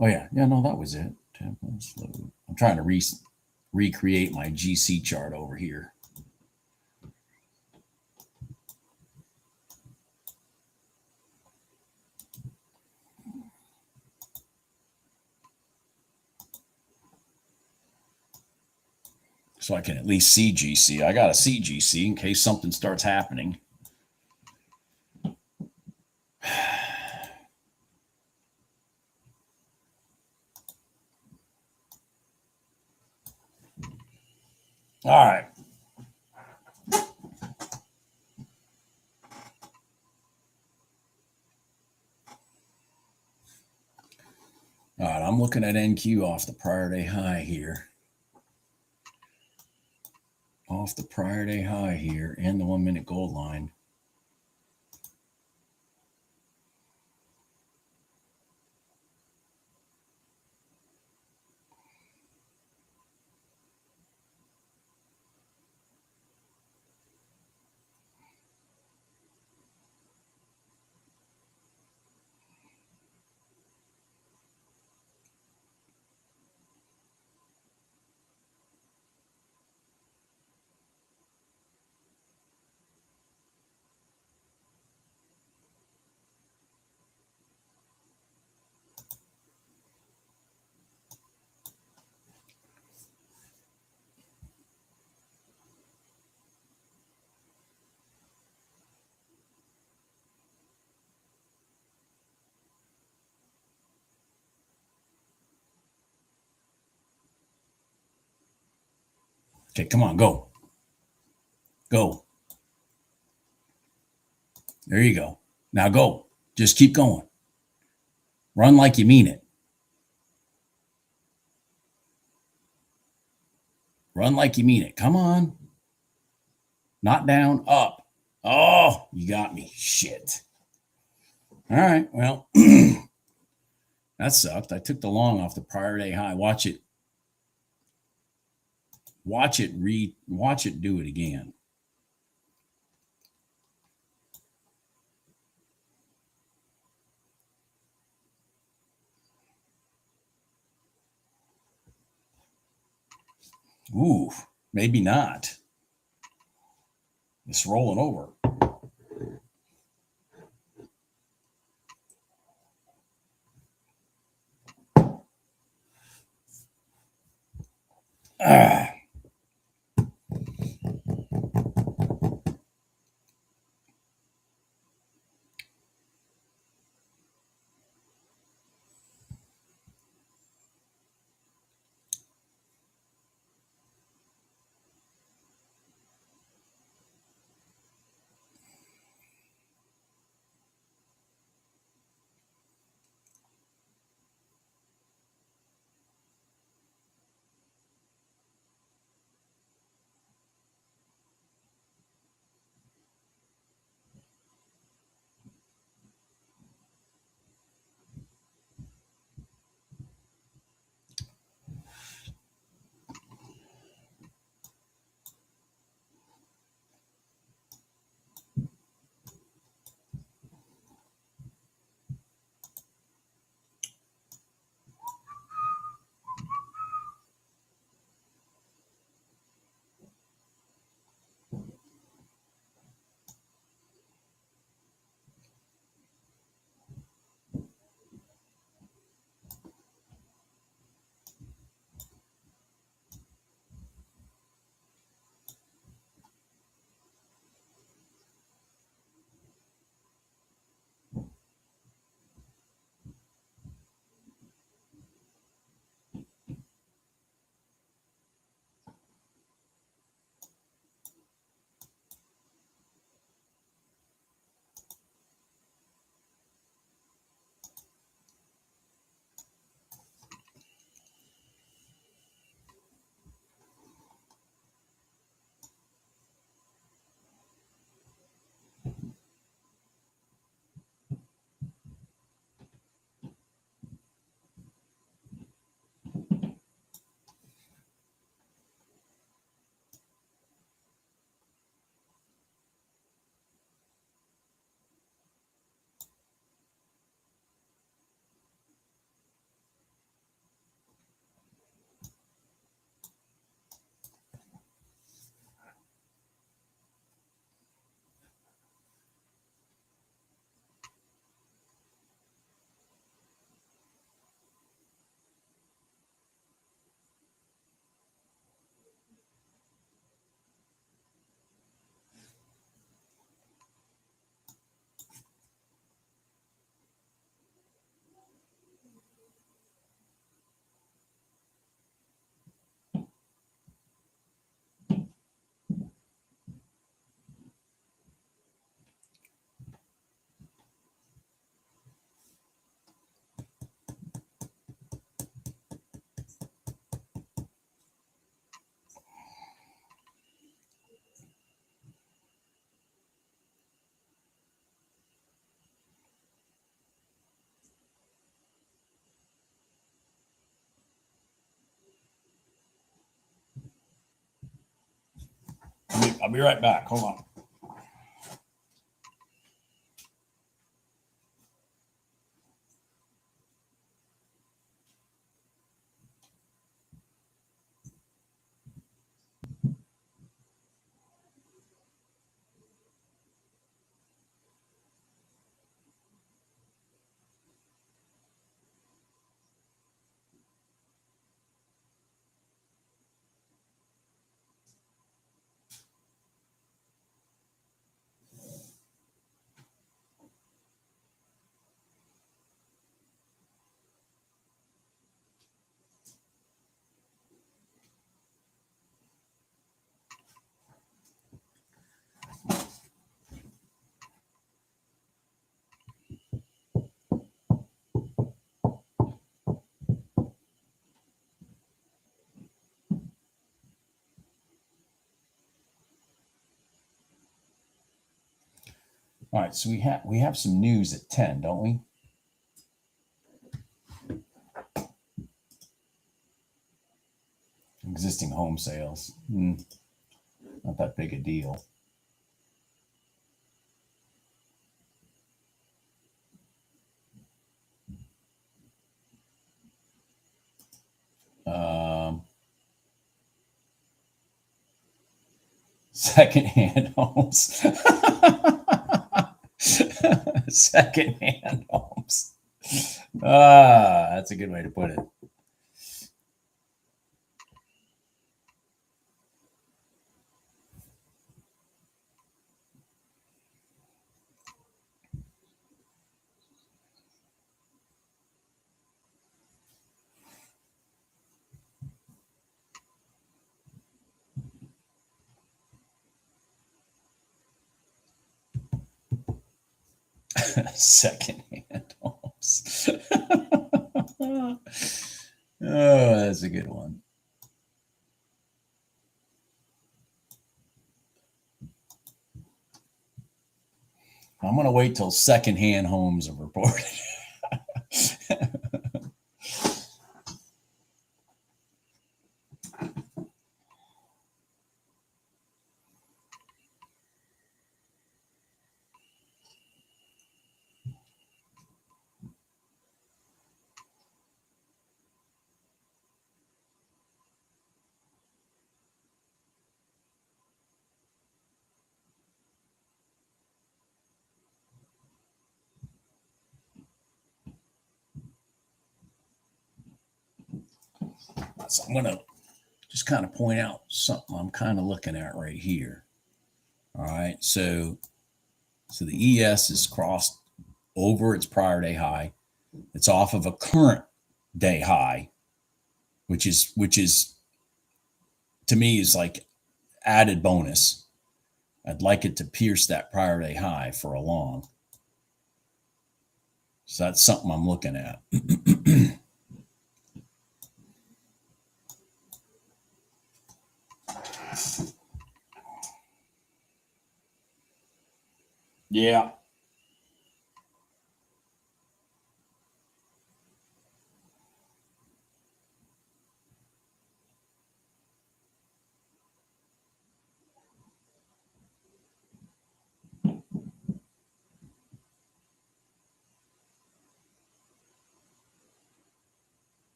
[SPEAKER 1] Oh yeah, no, that was it. I'm trying to recreate my GC chart over here. So I can at least see GC. I got to see GC in case something starts happening. All right. All right, I'm looking at NQ off the prior day high here. Off the prior day high here and the 1 minute gold line. Okay, come on, go. Go. There you go. Now go. Just keep going. Run like you mean it. Run like you mean it. Come on. Not down, up. Oh, you got me. Shit. All right. Well, that sucked. I took the long off the prior day high. Watch it. Watch it do it again. Ooh, maybe not. It's rolling over. I'll be right back. Hold on. All right, so we have some news at 10, don't we? Existing home sales. Not that big a deal. Secondhand homes. Secondhand homes. That's a good way to put it. Secondhand homes. Oh, that's a good one. I'm going to wait till secondhand homes are reported. So I'm going to just kind of point out something I'm kind of looking at right here. All right. So the ES is crossed over its prior day high. It's off of a current day high, which is to me is like added bonus. I'd like it to pierce that prior day high for a long. So that's something I'm looking at. Yeah.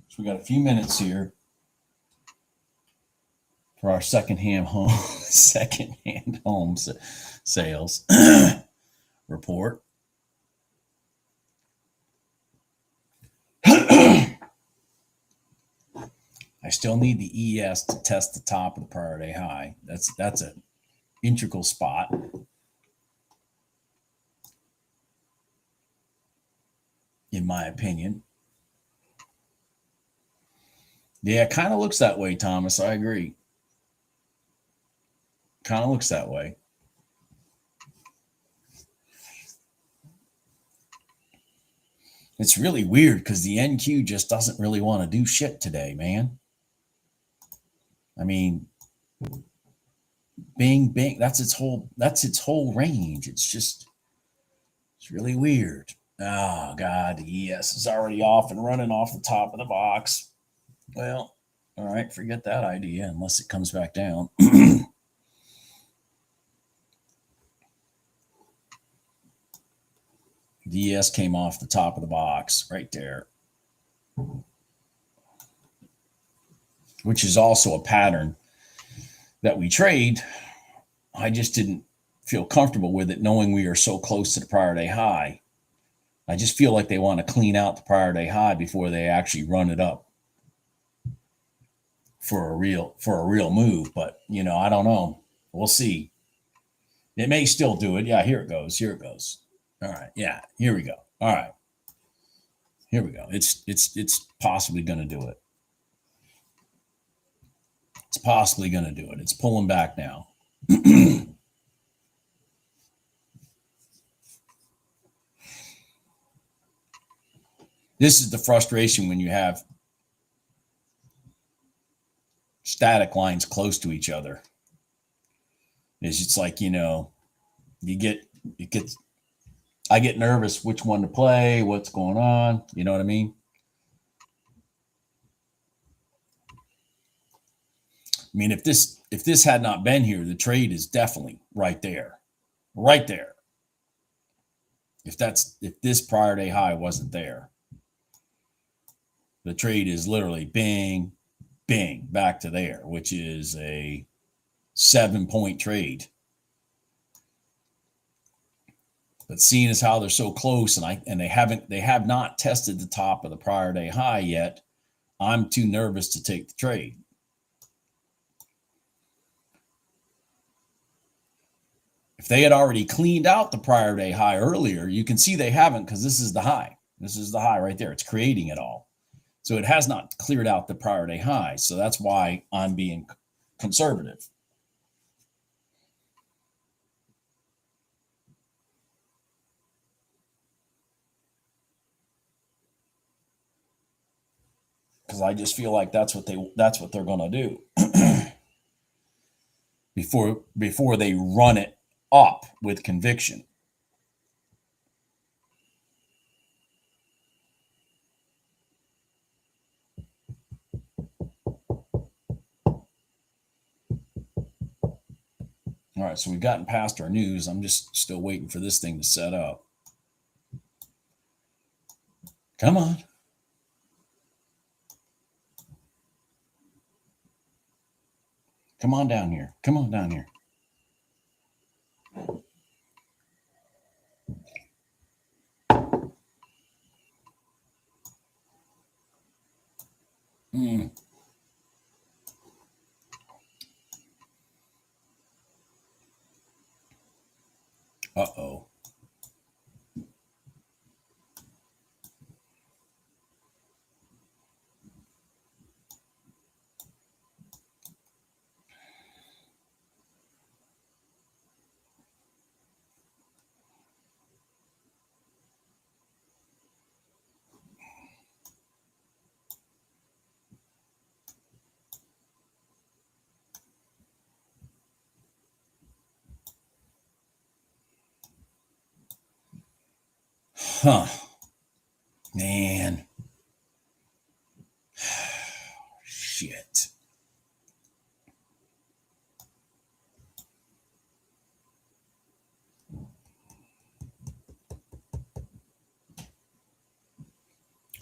[SPEAKER 1] So we got a few minutes here for our secondhand home sales report. I still need the ES to test the top of the prior day high. That's an integral spot. In my opinion. Yeah, it kind of looks that way, Thomas. I agree. Kind of looks that way. It's really weird because the NQ just doesn't really want to do shit today, man. I mean, bing, bing. That's its whole range. It's really weird. Oh God, the ES is already off and running off the top of the box. Well, all right, forget that idea unless it comes back down. The ES came off the top of the box right there, which is also a pattern that we trade. I just didn't feel comfortable with it knowing we are so close to the prior day high. I just feel like they want to clean out the prior day high before they actually run it up for a real move. But I don't know. We'll see. It may still do it. Yeah, here it goes. Here it goes. All right. Yeah, here we go. All right. Here we go. It's possibly going to do it. It's possibly going to do it. It's pulling back now. This is the frustration when you have static lines close to each other. It's like, you get it gets I get nervous which one to play, what's going on, you know what I mean? I mean, if this had not been here, the trade is definitely right there. Right there. If this prior day high wasn't there, the trade is literally bing, bing, back to there, which is a 7-point trade. But seeing as how they're so close and they have not tested the top of the prior day high yet, I'm too nervous to take the trade. If they had already cleaned out the prior day high earlier, you can see they haven't because this is the high. This is the high right there. It's creating it all. So it has not cleared out the prior day high. So that's why I'm being conservative. Because I just feel like that's what they're going to do before they run it up with conviction. All right, so we've gotten past our news. I'm just still waiting for this thing to set up. Come on. Come on down here. Come on down here. Mm. Uh-oh. Huh. Man. Shit.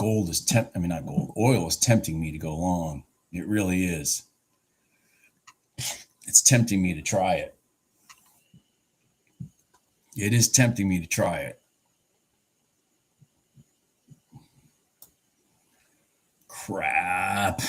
[SPEAKER 1] Not gold. Oil is tempting me to go long. It really is. It's tempting me to try it. It is tempting me to try it. Crap.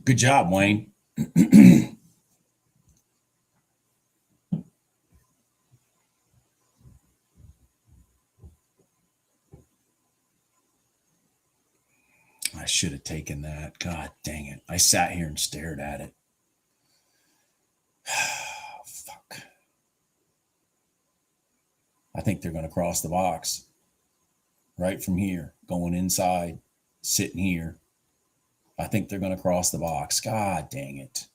[SPEAKER 1] Good job, Wayne. I should have taken that. God dang it. I sat here and stared at it. Fuck. I think they're going to cross the box right from here, going inside, sitting here. I think they're going to cross the box. God dang it.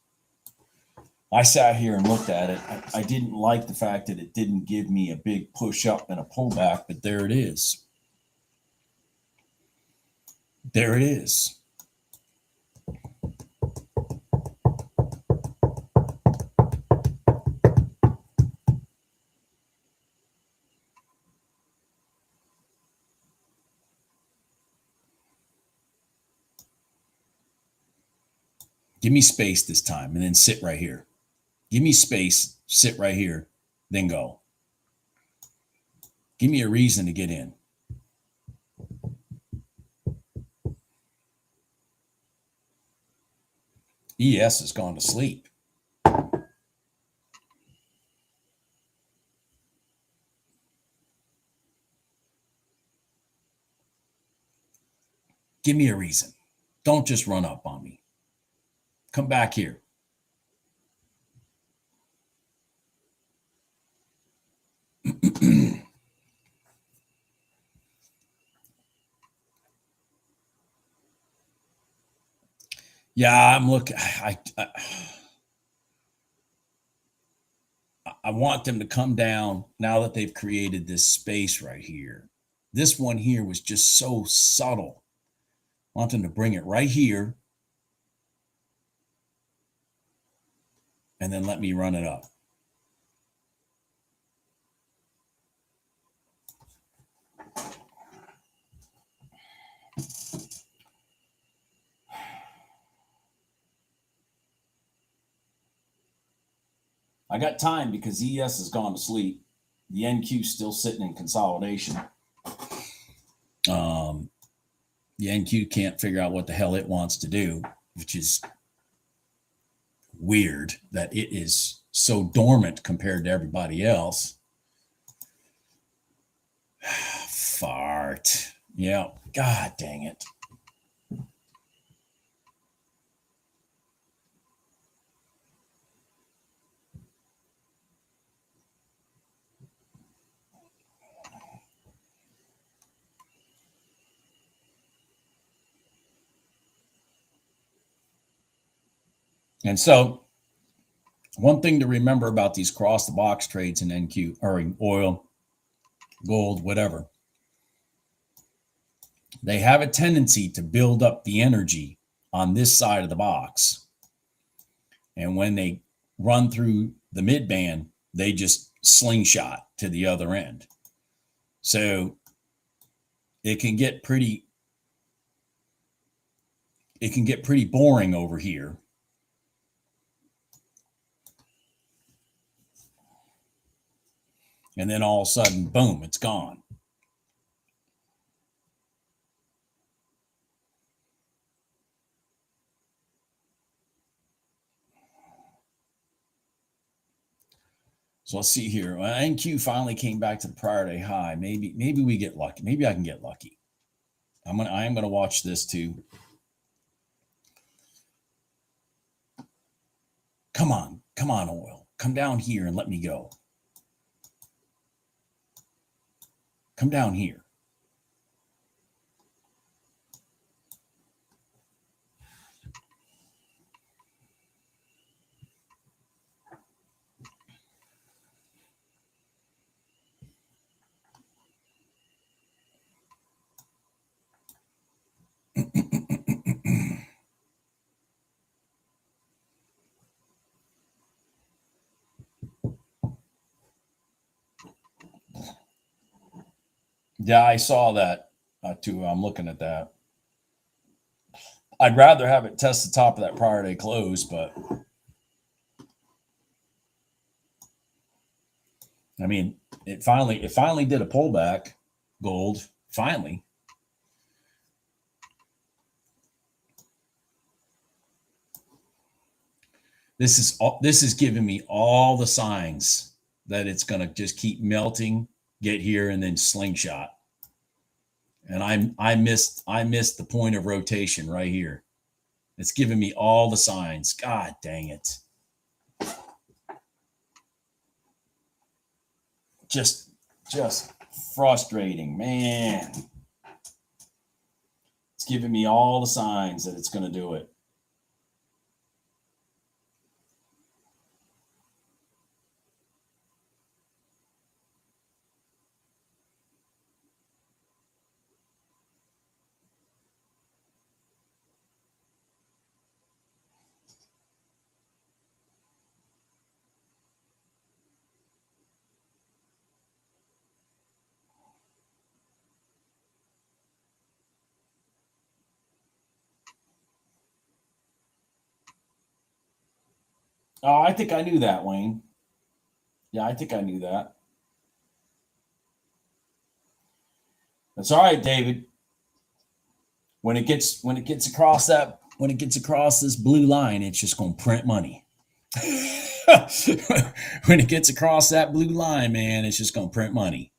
[SPEAKER 1] I sat here and looked at it. I didn't like the fact that it didn't give me a big push up and a pullback, but there it is. There it is. Give me space this time and then sit right here. Give me space, sit right here, then go. Give me a reason to get in. ES has gone to sleep. Give me a reason. Don't just run up on me. Come back here. Yeah, I'm looking. I want them to come down now that they've created this space right here. This one here was just so subtle. I want them to bring it right here and then let me run it up. I got time because ES has gone to sleep. The NQ is still sitting in consolidation. The NQ can't figure out what the hell it wants to do, which is weird that it is so dormant compared to everybody else. Fart. Yeah. God dang it. And so, one thing to remember about these cross the box trades in NQ or in oil, gold, whatever, they have a tendency to build up the energy on this side of the box. And when they run through the mid band, they just slingshot to the other end. So it can get pretty boring over here. And then all of a sudden, boom, it's gone. So let's see here. Well, NQ finally came back to the prior day high. Maybe we get lucky. Maybe I can get lucky. I am gonna watch this too. Come on, oil. Come down here and let me go. Come down here. Yeah, I saw that too. I'm looking at that. I'd rather have it test the top of that prior day close, but I mean, it finally did a pullback. Gold finally. This is giving me all the signs that it's going to just keep melting, get here, and then slingshot. And I missed the point of rotation right here. It's giving me all the signs. God dang it. Just frustrating, man. It's giving me all the signs that it's going to do it. Oh, I think I knew that, Wayne. Yeah, I think I knew that. That's all right, David. When it gets across this blue line, it's just going to print money. When it gets across that blue line, man, it's just going to print money.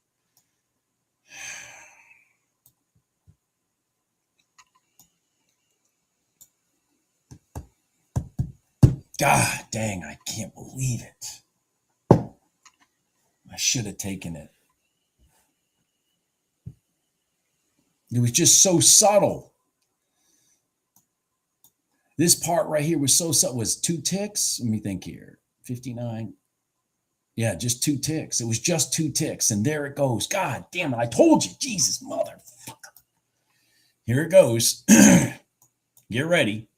[SPEAKER 1] God dang, I can't believe it. I should have taken it. It was just so subtle. This part right here was so subtle. Was 2 ticks? Let me think here. 59. Yeah, just 2 ticks. It was just 2 ticks. And there it goes. God damn it. I told you. Jesus, motherfucker. Here it goes. Get ready.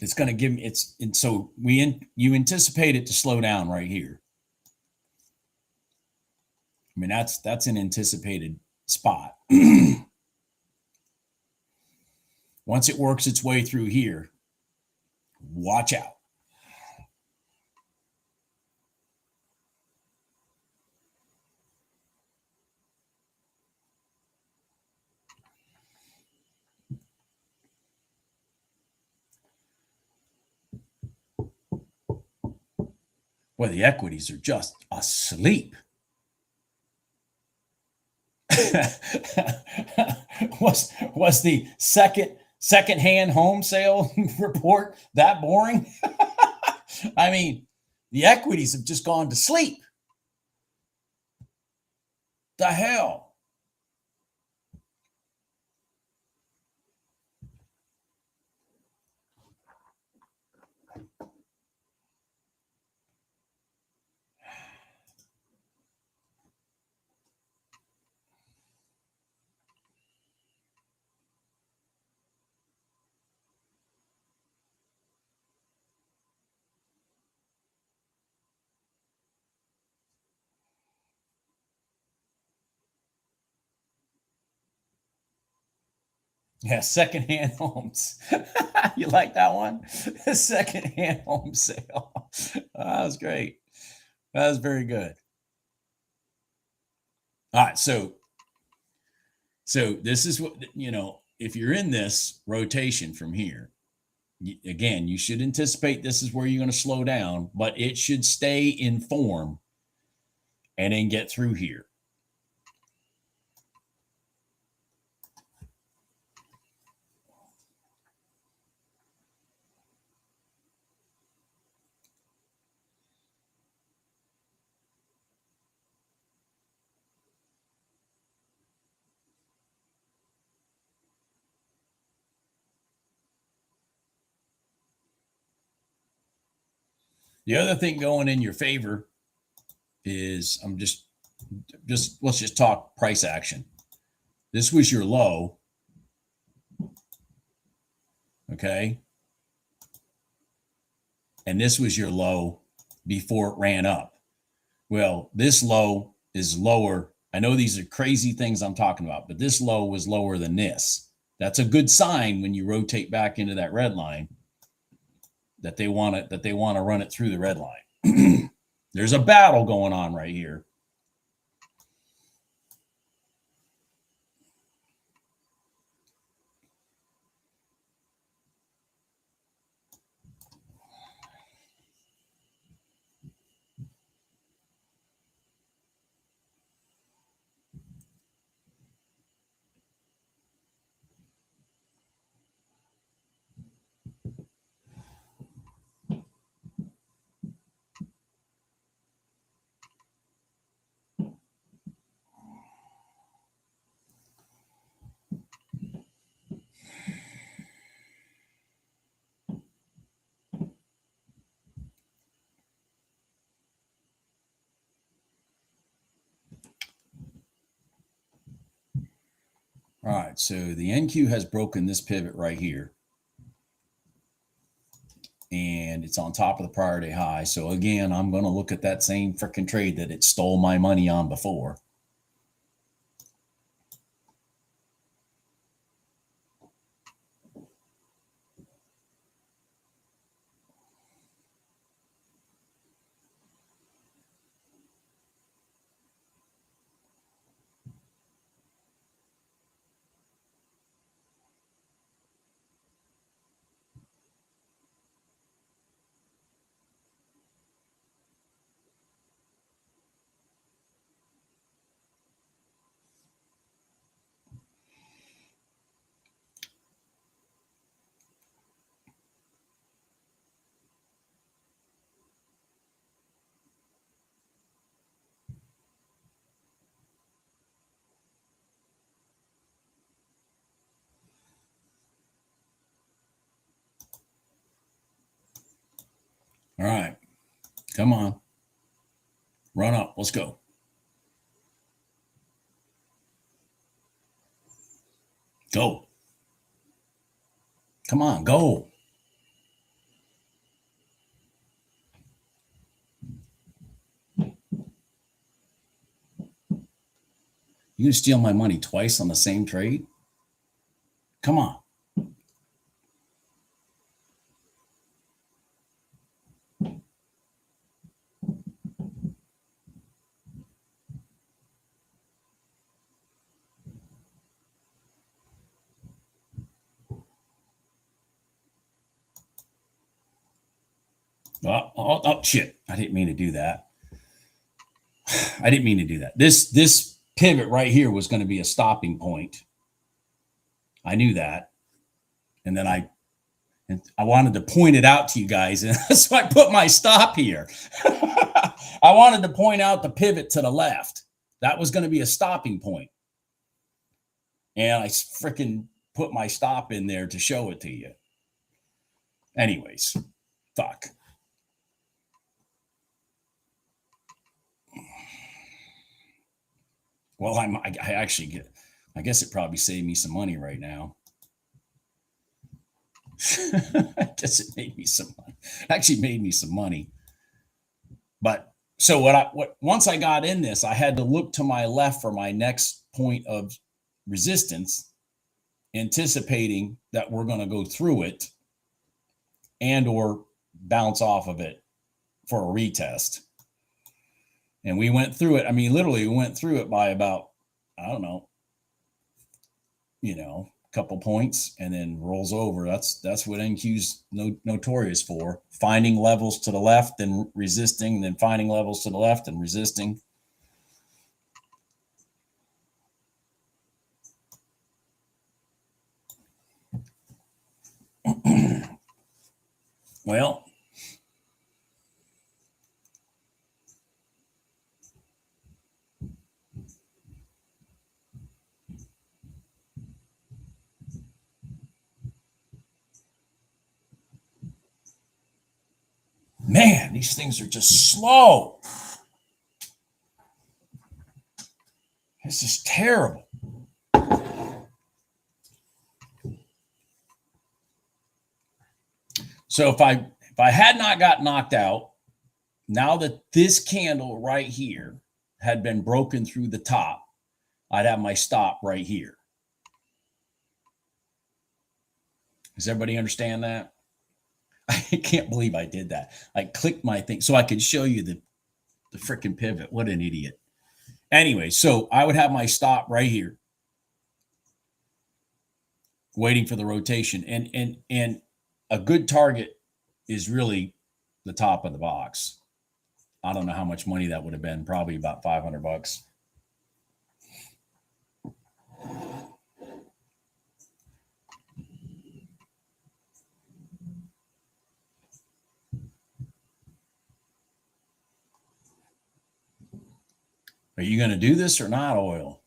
[SPEAKER 1] It's going to give me and so you anticipate it to slow down right here. I mean, that's an anticipated spot. Once it works its way through here, watch out. Well, the equities are just asleep. was the second-hand home sale report that boring? I mean, the equities have just gone to sleep. The hell? Yeah, secondhand homes. You like that one? Secondhand home sale. That was great. That was very good. All right, so this is what if you're in this rotation from here, again, you should anticipate this is where you're going to slow down, but it should stay in form and then get through here. The other thing going in your favor is let's just talk price action. This was your low. Okay. And this was your low before it ran up. Well, this low is lower. I know these are crazy things I'm talking about, but this low was lower than this. That's a good sign when you rotate back into that red line that they want to run it through the red line. There's a battle going on right here. All right, so the NQ has broken this pivot right here. And it's on top of the prior day high. So again, I'm going to look at that same freaking trade that it stole my money on before. All right, come on. Run up. Let's go. Go. Come on, go. You gonna steal my money twice on the same trade? Come on. Oh, shit. I didn't mean to do that. I didn't mean to do that. This pivot right here was going to be a stopping point. I knew that. And then I wanted to point it out to you guys. And so I put my stop here. I wanted to point out the pivot to the left. That was going to be a stopping point. And I freaking put my stop in there to show it to you. Anyways, fuck. Well, I actually get, I guess it probably saved me some money right now. I guess it made me some money. Actually made me some money. But so once I got in this, I had to look to my left for my next point of resistance, anticipating that we're going to go through it and or bounce off of it for a retest. And we went through it. I mean, literally, we went through it by about, I don't know, a couple points and then rolls over. That's what NQ's notorious for. Finding levels to the left and resisting, and then finding levels to the left and resisting. Well, Man, these things are just slow. This is terrible. So if I had not got knocked out, now that this candle right here had been broken through the top, I'd have my stop right here. Does everybody understand that? I can't believe I did that. I clicked my thing so I could show you the freaking pivot. What an idiot. Anyway, so I would have my stop right here, waiting for the rotation. And a good target is really the top of the box. I don't know how much money that would have been, probably about $500. Are you going to do this or not, oil?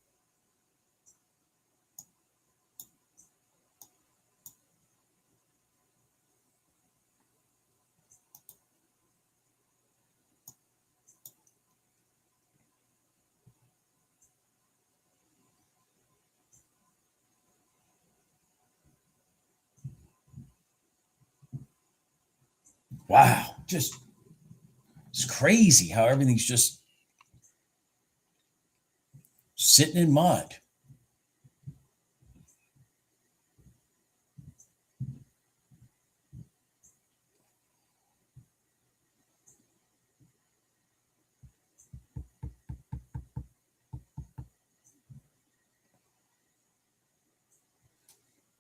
[SPEAKER 1] Wow, just it's crazy how everything's just sitting in mud.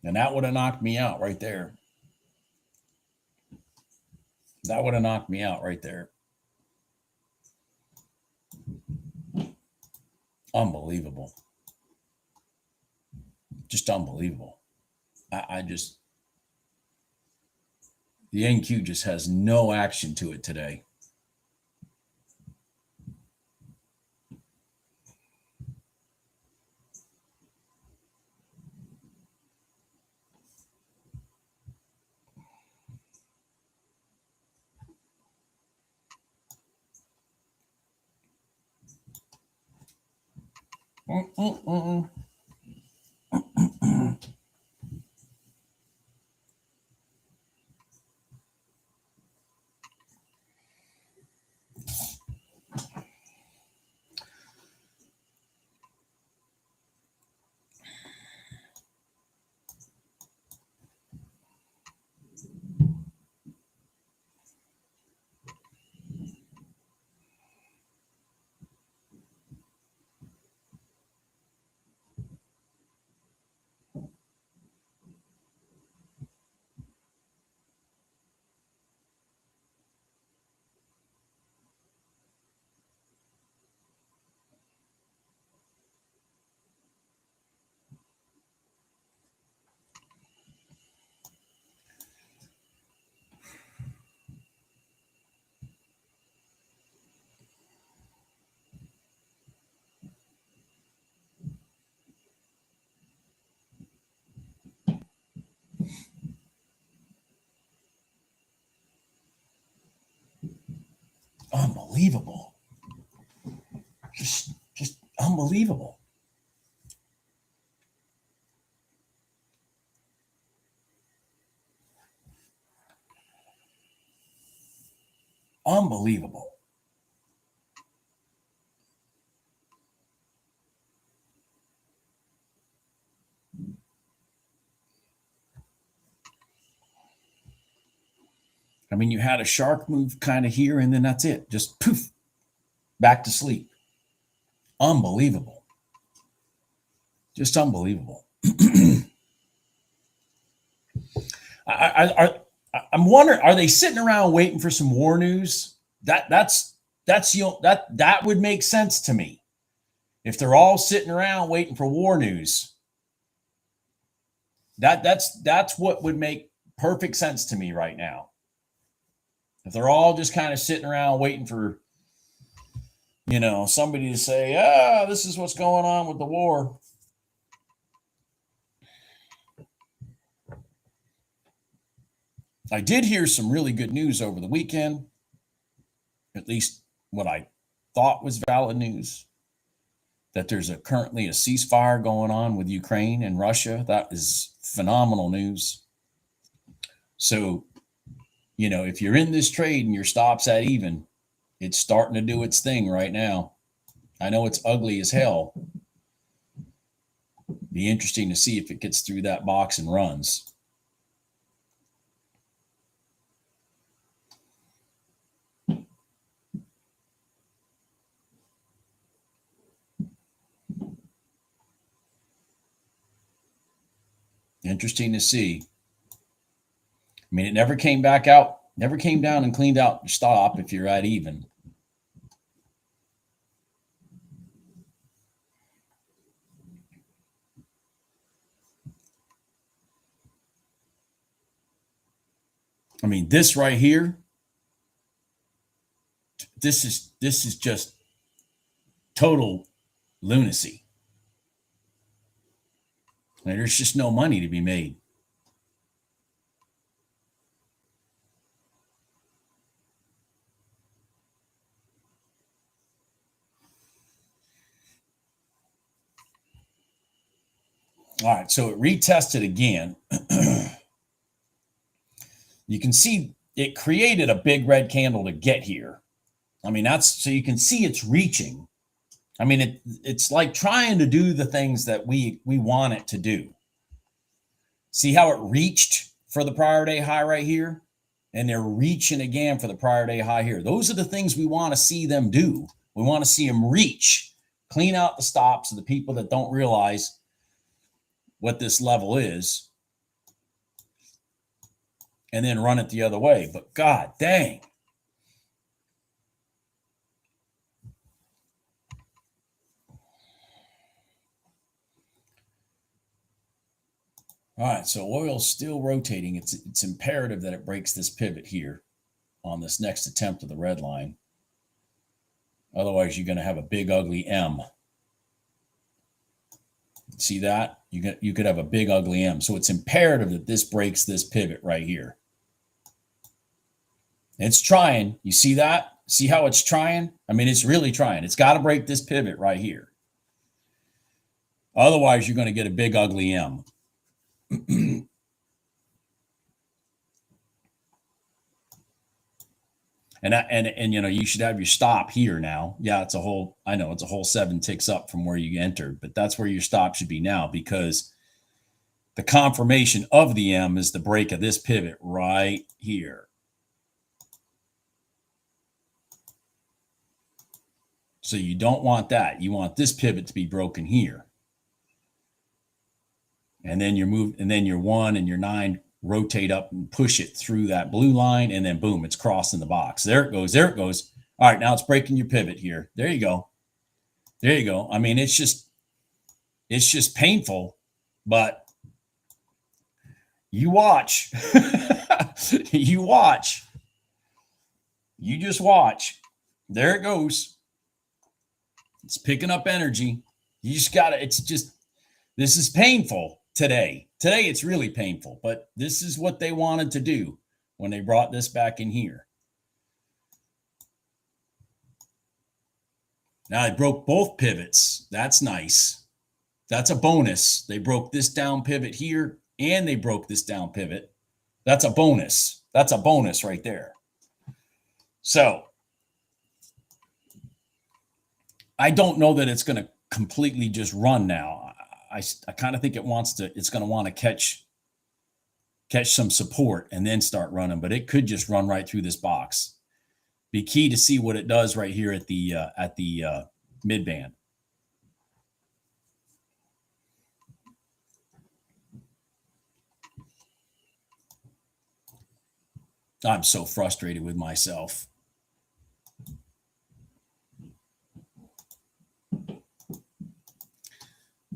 [SPEAKER 1] And that would have knocked me out right there. That would have knocked me out right there. Unbelievable. Just unbelievable. I just, the NQ just has no action to it today. Unbelievable. Just unbelievable. Unbelievable. I mean, you had a shark move kind of here, and then that's it. Just poof, back to sleep. Unbelievable. Just unbelievable. I'm wondering, are they sitting around waiting for some war news? That's that would make sense to me. If they're all sitting around waiting for war news, that's what would make perfect sense to me right now. If they're all just kind of sitting around waiting for, somebody to say, this is what's going on with the war. I did hear some really good news over the weekend. at least what I thought was valid news, that there's currently a ceasefire going on with Ukraine and Russia. That is phenomenal news. So, if you're in this trade and your stop's at even, it's starting to do its thing right now. I know it's ugly as hell. Be interesting to see if it gets through that box and runs. Interesting to see. I mean, it never came back out, never came down and cleaned out your stop if you're at even. I mean, this right here, this is just total lunacy. And there's just no money to be made. All right, so it retested again. You can see it created a big red candle to get here. I mean, so you can see it's reaching. I mean, it's like trying to do the things that we want it to do. See how it reached for the prior day high right here? And they're reaching again for the prior day high here. Those are the things we want to see them do. We want to see them reach, clean out the stops of the people that don't realize what this level is, and then run it the other way. But God dang. All right, so oil's still rotating. It's imperative that it breaks this pivot here on this next attempt of the red line. Otherwise, you're going to have a big, ugly M. See that? You could have a big, ugly M. So it's imperative that this breaks this pivot right here. It's trying. You see that? See how it's trying? I mean, it's really trying. It's got to break this pivot right here. Otherwise, you're going to get a big, ugly M. And you should have your stop here now. Yeah, it's a whole 7 ticks up from where you entered, but that's where your stop should be now, because the confirmation of the M is the break of this pivot right here. So you don't want that. You want this pivot to be broken here. And then your 1 and your 9 rotate up and push it through that blue line, and then boom, it's crossing the box. There it goes. All right, now it's breaking your pivot here. There you go. I mean, it's just painful, but you watch. You just watch. There it goes. It's picking up energy. You just got to, this is painful today. Today, it's really painful, but this is what they wanted to do when they brought this back in here. Now they broke both pivots. That's nice. That's a bonus. They broke this down pivot here, and they broke this down pivot. That's a bonus. That's a bonus right there. So I don't know that it's going to completely just run now. I kind of think it's going to want to catch some support and then start running, but it could just run right through this box. Be key to see what it does right here at the mid band. I'm so frustrated with myself.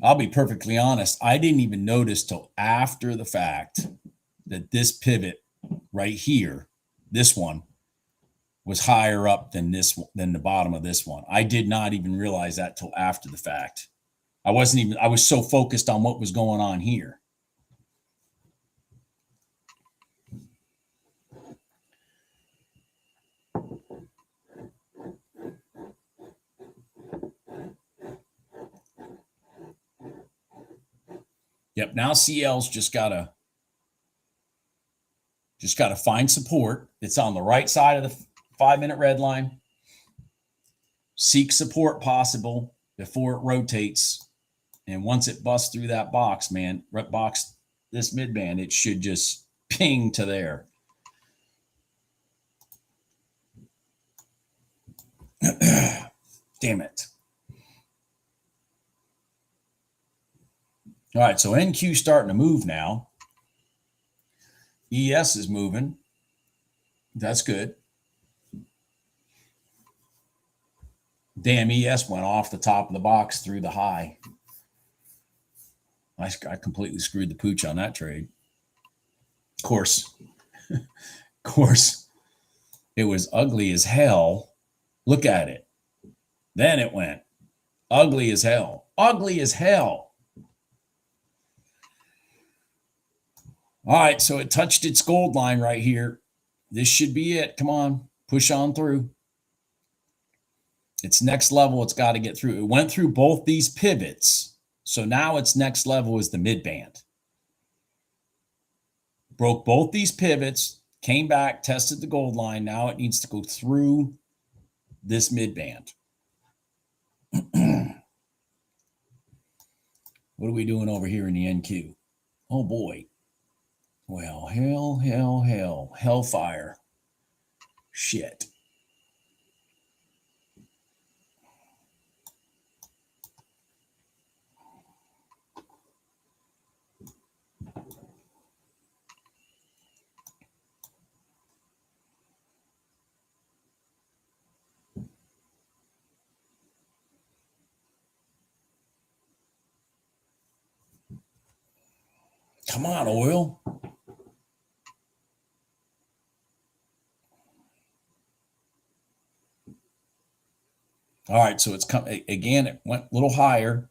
[SPEAKER 1] I'll be perfectly honest. I didn't even notice till after the fact that this pivot right here, this one, was higher up than the bottom of this one. I did not even realize that till after the fact. I was so focused on what was going on here. Yep. Now CL's just gotta find support. It's on the right side of the 5-minute red line. Seek support possible before it rotates. And once it busts through that box, man, box this midband, it should just ping to there. Damn it. All right, so NQ starting to move now. ES is moving. That's good. Damn, ES went off the top of the box through the high. I completely screwed the pooch on that trade. Of course, it was ugly as hell. Look at it. Then it went ugly as hell. Ugly as hell. All right, so it touched its gold line right here. This should be it. Come on, push on through. It's next level. It's got to get through. It went through both these pivots. So now its next level is the midband. Broke both these pivots, came back, tested the gold line. Now it needs to go through this midband. What are we doing over here in the NQ? Oh boy. Well, hellfire. Shit. Come on, oil. All right, so it's come again. It went a little higher,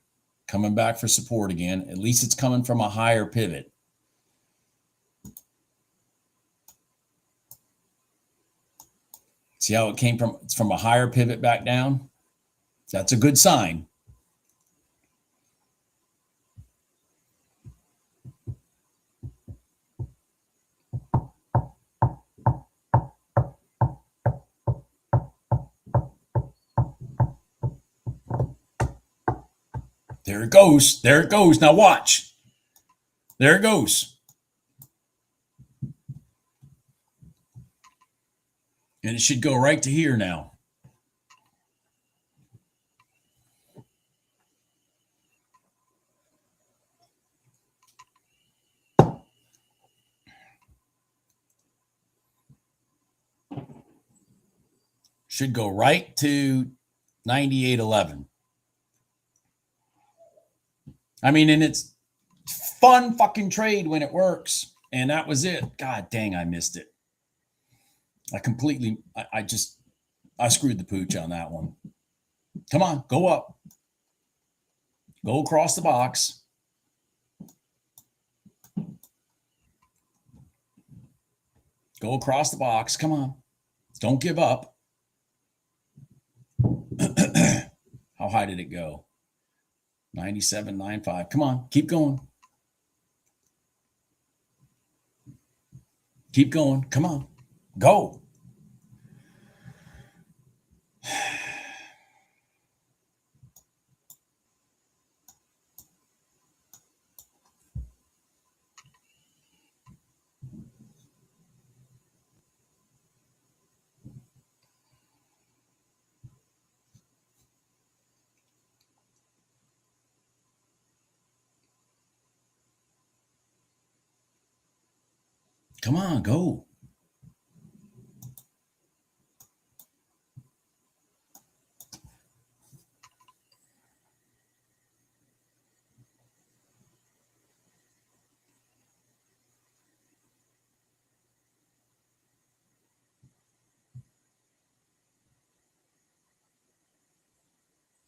[SPEAKER 1] coming back for support again. At least it's coming from a higher pivot. See how it came from? It's from a higher pivot back down. That's a good sign. There it goes. There it goes. Now watch. There it goes. And it should go right to here now. Should go right to 98.11. I mean, and it's fun fucking trade when it works. And that was it. God dang, I missed it. I screwed the pooch on that one. Come on, go up. Go across the box. Go across the box. Come on. Don't give up. How high did it go? 97.95. Come on, keep going. Keep going. Come on. Go. Come on, go.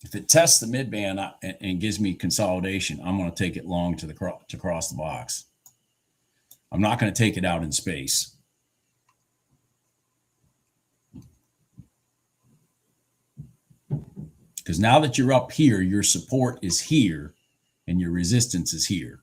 [SPEAKER 1] If it tests the midband and gives me consolidation, I'm going to take it long to cross the box. I'm not going to take it out in space. Because now that you're up here, your support is here and your resistance is here.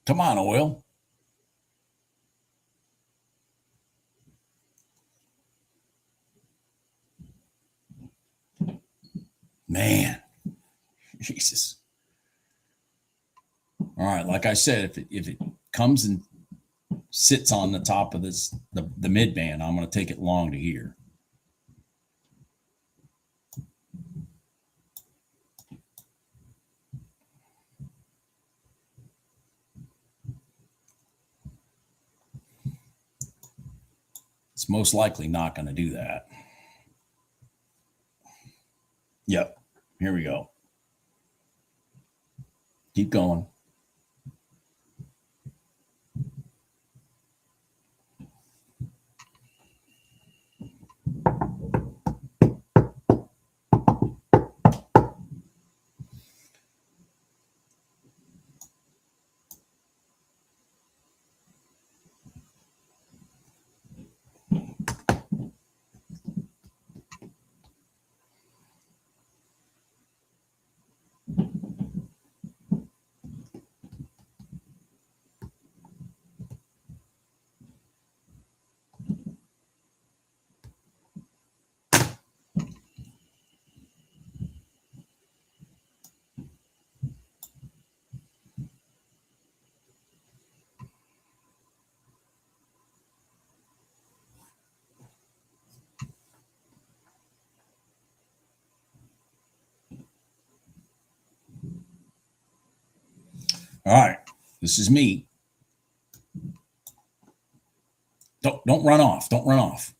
[SPEAKER 1] Come on, oil. Man, Jesus. All right, like I said, if it comes and sits on the top of this the mid band, I'm going to take it long to here. It's most likely not going to do that. Yep. Here we go. Keep going. All right. This is me. Don't run off. Don't run off.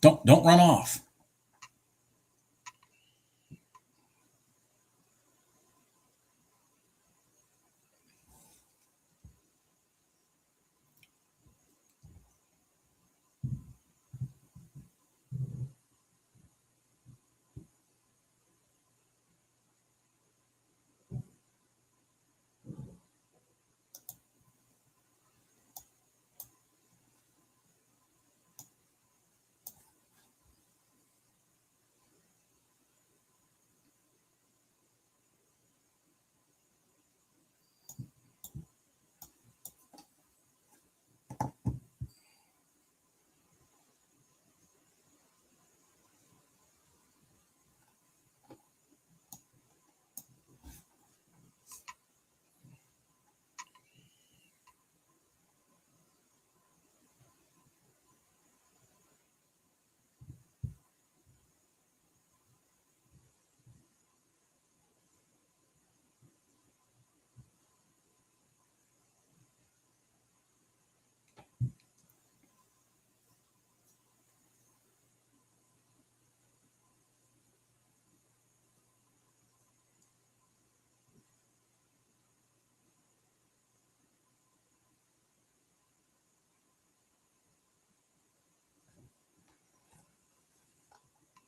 [SPEAKER 1] Don't run off.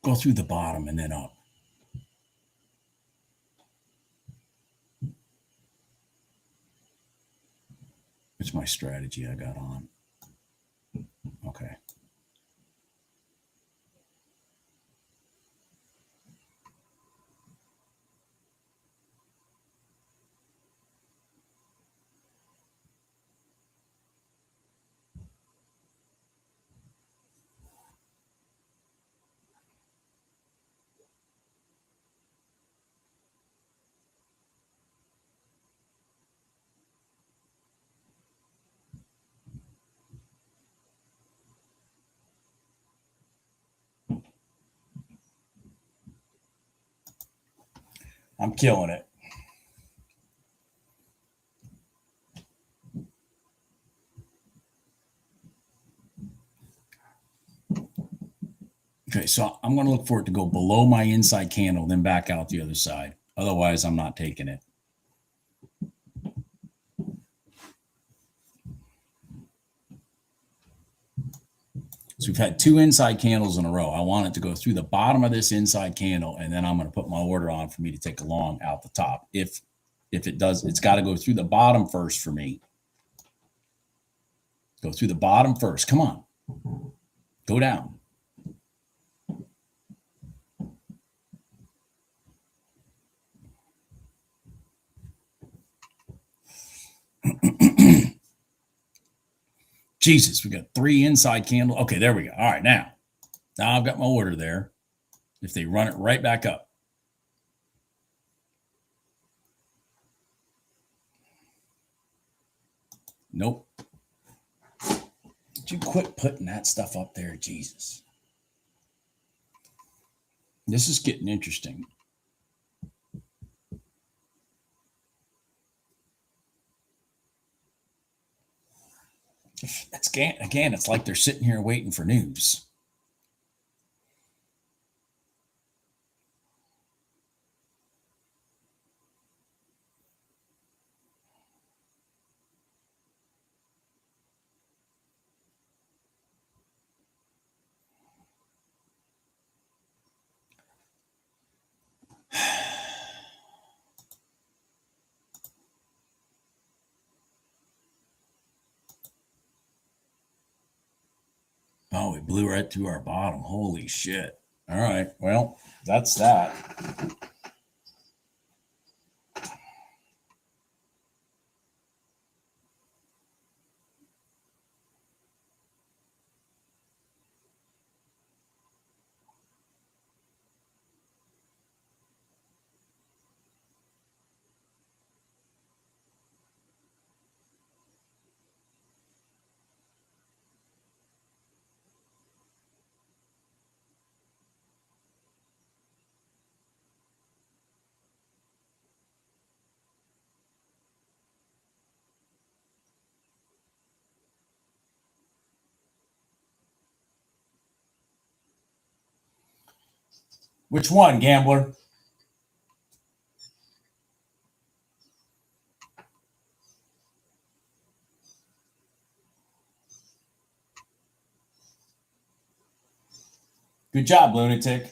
[SPEAKER 1] Go through the bottom and then up. It's my strategy I got on. Okay. I'm killing it. Okay, so I'm going to look for it to go below my inside candle, then back out the other side. Otherwise, I'm not taking it. So we've had two inside candles in a row. I want it to go through the bottom of this inside candle, and then I'm going to put my order on for me to take a long out the top. If it does, it's got to go through the bottom first for me. Go through the bottom first. Come on. Go down. Jesus, we got 3 inside candle. Okay, there we go. All right, now I've got my order there. If they run it right back up. Nope. Did you quit putting that stuff up there? Jesus. This is getting interesting. It's again, it's like they're sitting here waiting for news. Oh, we blew right through our bottom. Holy shit. All right. Well, that's that. Which one, gambler? Good job, lunatic.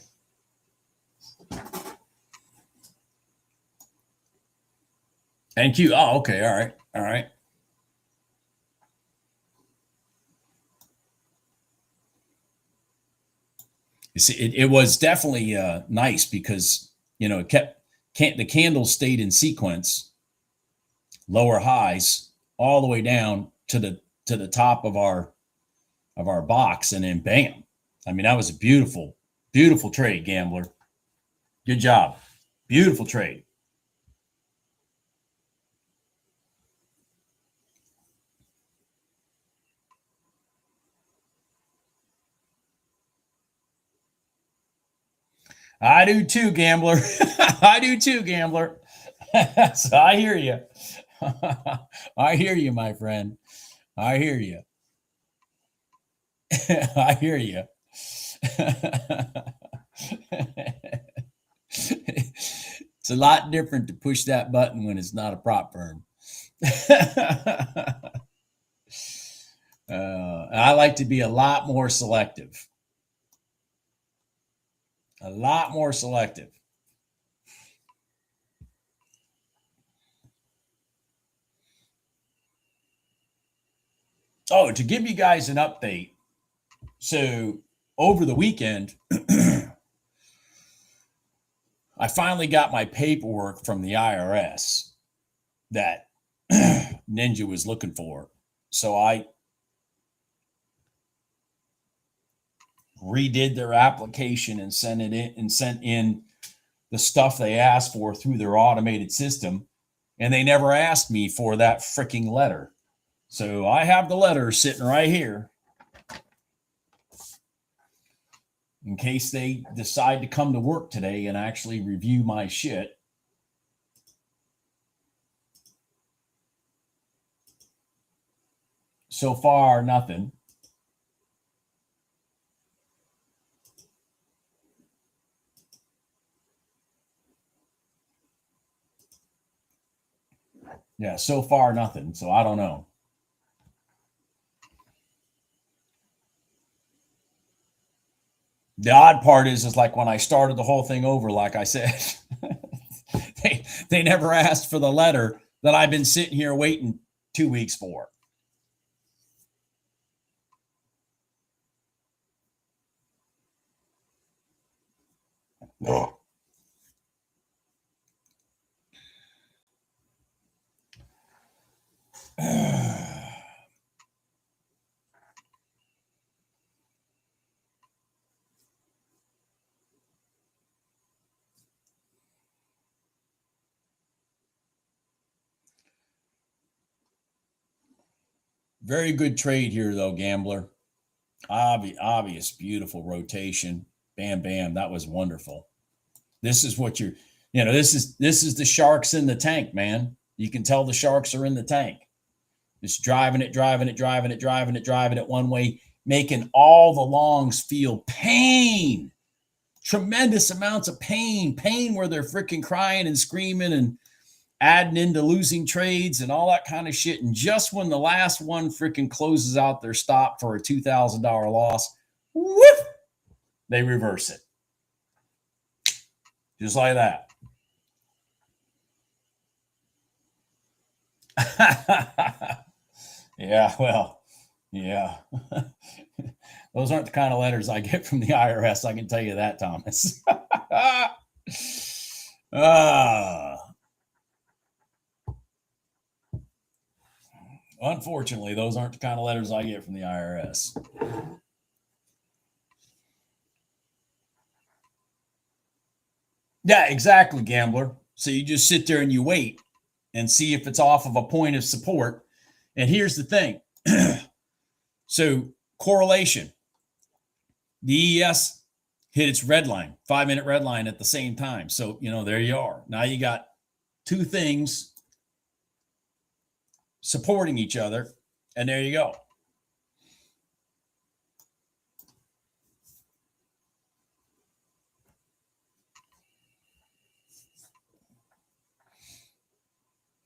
[SPEAKER 1] Thank you. Oh, okay. All right. All right. You see, it was definitely nice because it kept the candles stayed in sequence, lower highs all the way down to the top of our box, and then bam. I mean, that was a beautiful, beautiful trade, gambler. Good job. Beautiful trade. I do too, gambler. I do too, gambler. So I hear you. I hear you, my friend. I hear you. I hear you. It's a lot different to push that button when it's not a prop firm. I like to be a lot more selective. A lot more selective. Oh, to give you guys an update. So over the weekend, I finally got my paperwork from the IRS that Ninja was looking for. So I redid their application and sent in the stuff they asked for through their automated system, and they never asked me for that freaking letter. So I have the letter sitting right here in case they decide to come to work today and actually review my shit. So far, nothing. Yeah, so far, nothing. So I don't know. The odd part is like when I started the whole thing over, like I said, they never asked for the letter that I've been sitting here waiting 2 weeks for. Oh. Very good trade here, though, Gambler. Obvious, beautiful rotation. Bam, bam. That was wonderful. This is what you're, this is the sharks in the tank, man. You can tell the sharks are in the tank. Just driving it one way, making all the longs feel pain. Tremendous amounts of pain where they're freaking crying and screaming and adding into losing trades and all that kind of shit. And just when the last one freaking closes out their stop for a $2,000 loss, whoop, they reverse it. Just like that. Yeah, well, yeah. Those aren't the kind of letters I get from the IRS, I can tell you that, Thomas. Unfortunately, those aren't the kind of letters I get from the IRS. Yeah, exactly, Gambler. So you just sit there and you wait and see if it's off of a point of support. And here's the thing. So correlation. The ES hit its red line, 5-minute red line at the same time. So, there you are. Now you got two things supporting each other, and there you go.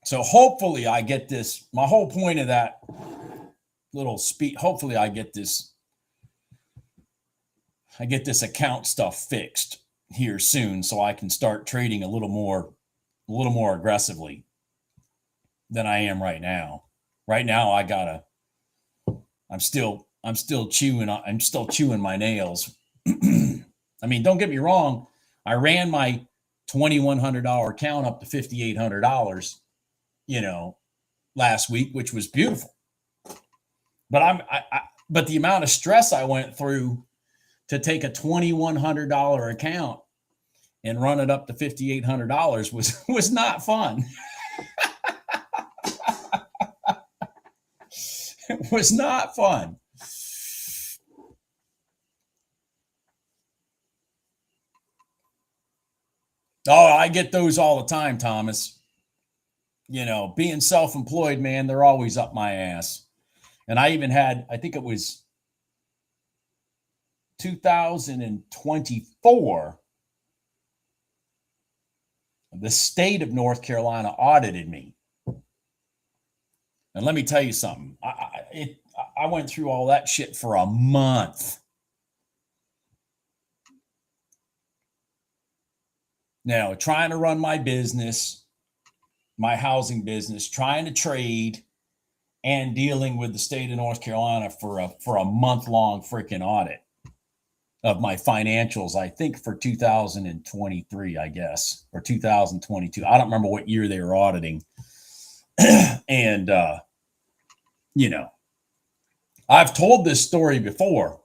[SPEAKER 1] So hopefully I get this. My whole point of that little speech, hopefully I get this account stuff fixed here soon so I can start trading a little more aggressively than I am right now. Right now I'm still chewing my nails. I mean, don't get me wrong. I ran my $2,100 account up to $5,800, last week, which was beautiful. But but the amount of stress I went through to take a $2,100 account and run it up to $5,800 was not fun. It was not fun. Oh, I get those all the time, Thomas. Being self-employed, man, they're always up my ass. And I even had, I think it was 2024, the state of North Carolina audited me. And let me tell you something. I went through all that shit for a month. Now, trying to run my business, my housing business, trying to trade, and dealing with the state of North Carolina for a month-long freaking audit of my financials, I think for 2023, I guess, or 2022. I don't remember what year they were auditing. And, I've told this story before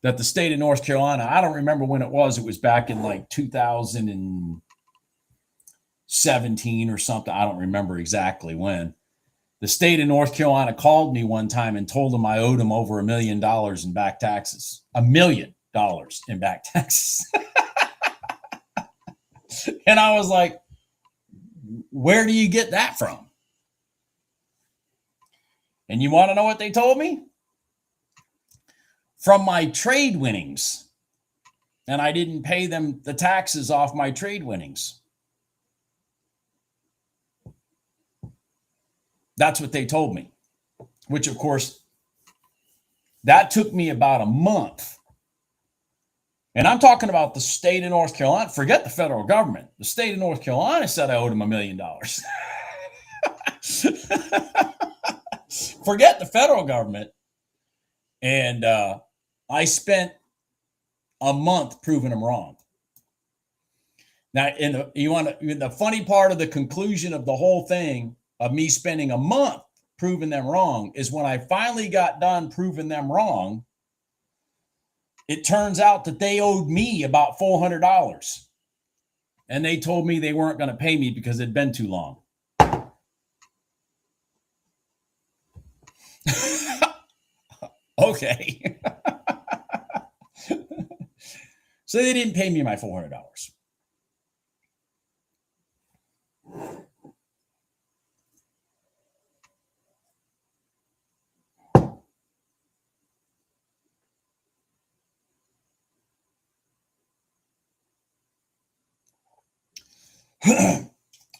[SPEAKER 1] that the state of North Carolina, I don't remember when it was back in like 2017 or something. I don't remember exactly when. The state of North Carolina called me one time and told them I owed them over $1 million in back taxes. $1 million in back taxes. And I was like, where do you get that from? And you want to know what they told me? From my trade winnings. And I didn't pay them the taxes off my trade winnings. That's what they told me, which, of course, that took me about a month. And I'm talking about the state of North Carolina. Forget the federal government. The state of North Carolina said I owed them $1 million. Forget the federal government. And I spent a month proving them wrong. Now, the funny part of the conclusion of the whole thing, of me spending a month proving them wrong, is when I finally got done proving them wrong, it turns out that they owed me about $400. And they told me they weren't going to pay me because it'd been too long. Okay. So they didn't pay me my $400.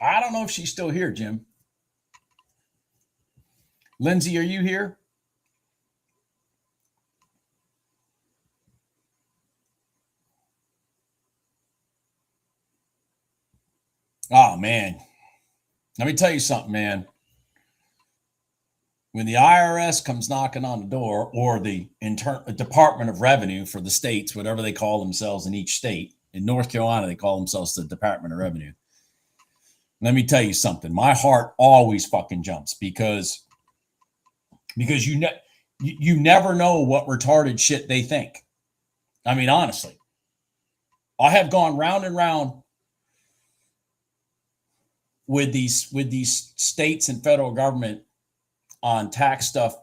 [SPEAKER 1] I don't know if she's still here, Jim. Lindsay, are you here? Oh, man. Let me tell you something, man. When the IRS comes knocking on the door, or the Department of Revenue for the states, whatever they call themselves in each state, in North Carolina, they call themselves the Department of Revenue. Let me tell you something. My heart always fucking jumps because you never know what retarded shit they think. I mean, honestly, I have gone round and round with these states and federal government on tax stuff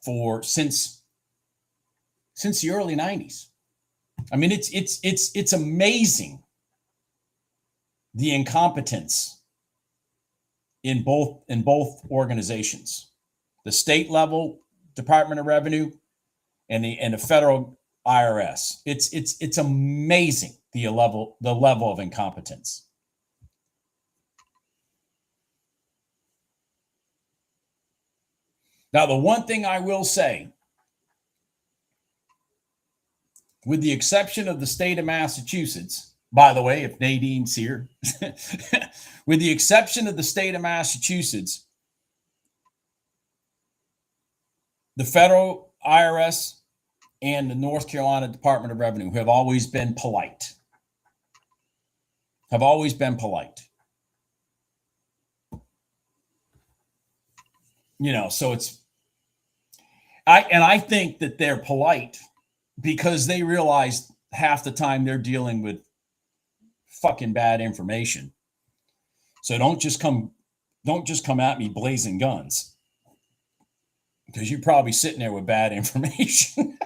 [SPEAKER 1] for since the early 90s. I mean, it's amazing the incompetence in both organizations, the state level Department of Revenue and the federal IRS. It's amazing the level of incompetence. Now, the one thing I will say, with the exception of the state of Massachusetts, by the way, if Nadine's here, with the exception of the state of Massachusetts, the federal IRS and the North Carolina Department of Revenue have always been polite. You know, so I think that they're polite because they realize half the time they're dealing with fucking bad information. So don't just come at me blazing guns, because you're probably sitting there with bad information.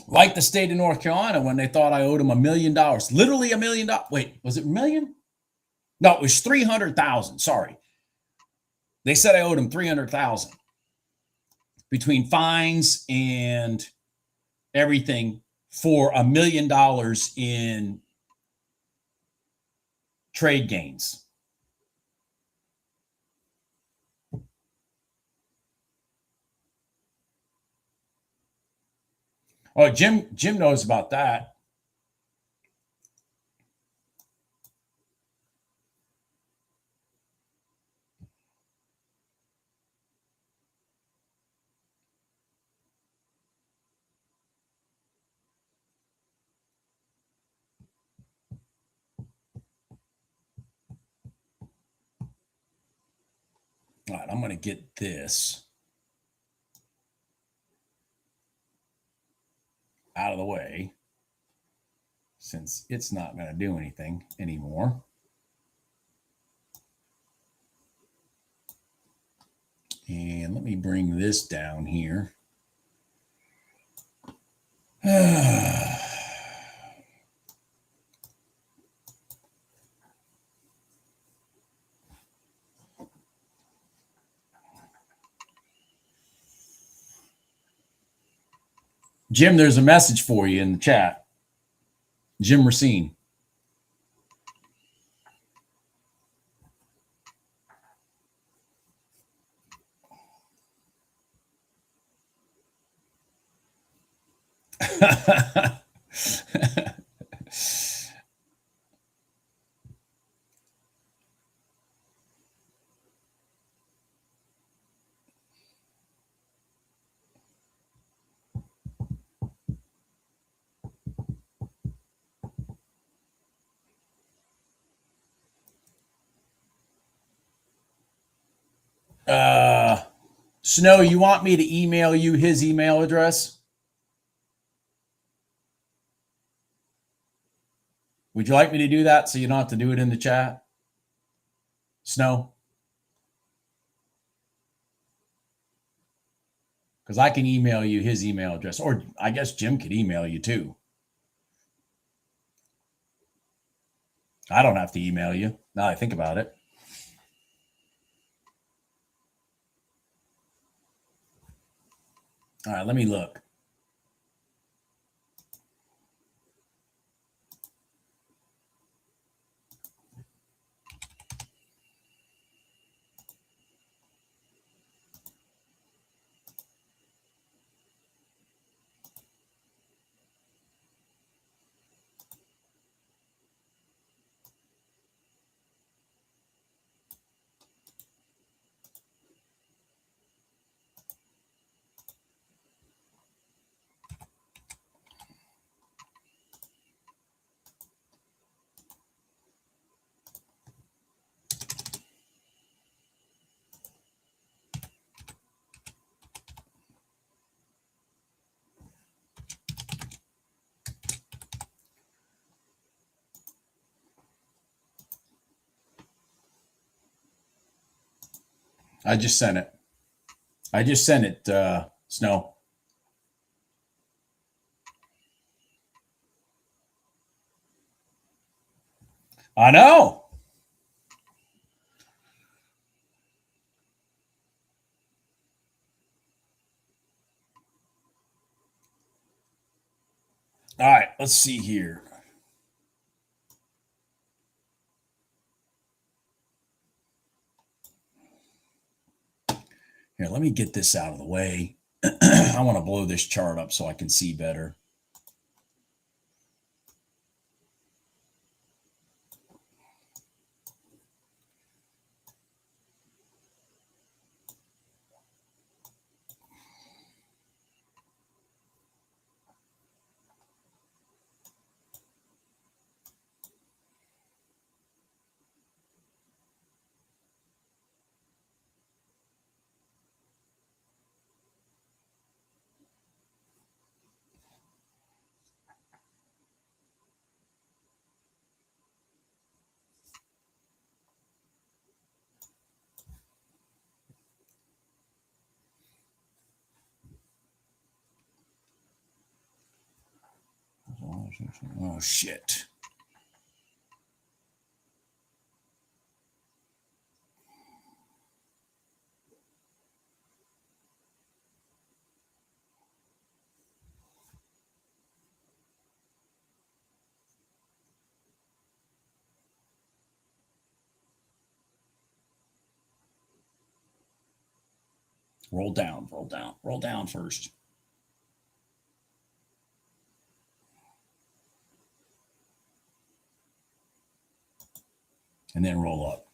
[SPEAKER 1] Like the state of North Carolina, when they thought I owed them $1 million, literally $1 million. Wait, was it a million? No, it was 300,000. Sorry. They said I owed them 300,000 between fines and everything for $1 million in trade gains. Oh, Jim knows about that. All right, I'm going to get this out of the way since it's not going to do anything anymore. And let me bring this down here. Jim, there's a message for you in the chat. Jim Racine. Snow, you want me to email you his email address? Would you like me to do that so you don't have to do it in the chat? Snow? because I can email you his email address, or I guess Jim could email you too. I don't have to email you now I think about it. All right, let me look. I just sent it. Snow. I know. All right, let's see here. Here, let me get this out of the way. I want to blow this chart up so I can see better. Oh, shit. Roll down, roll down, roll down first. And then roll up.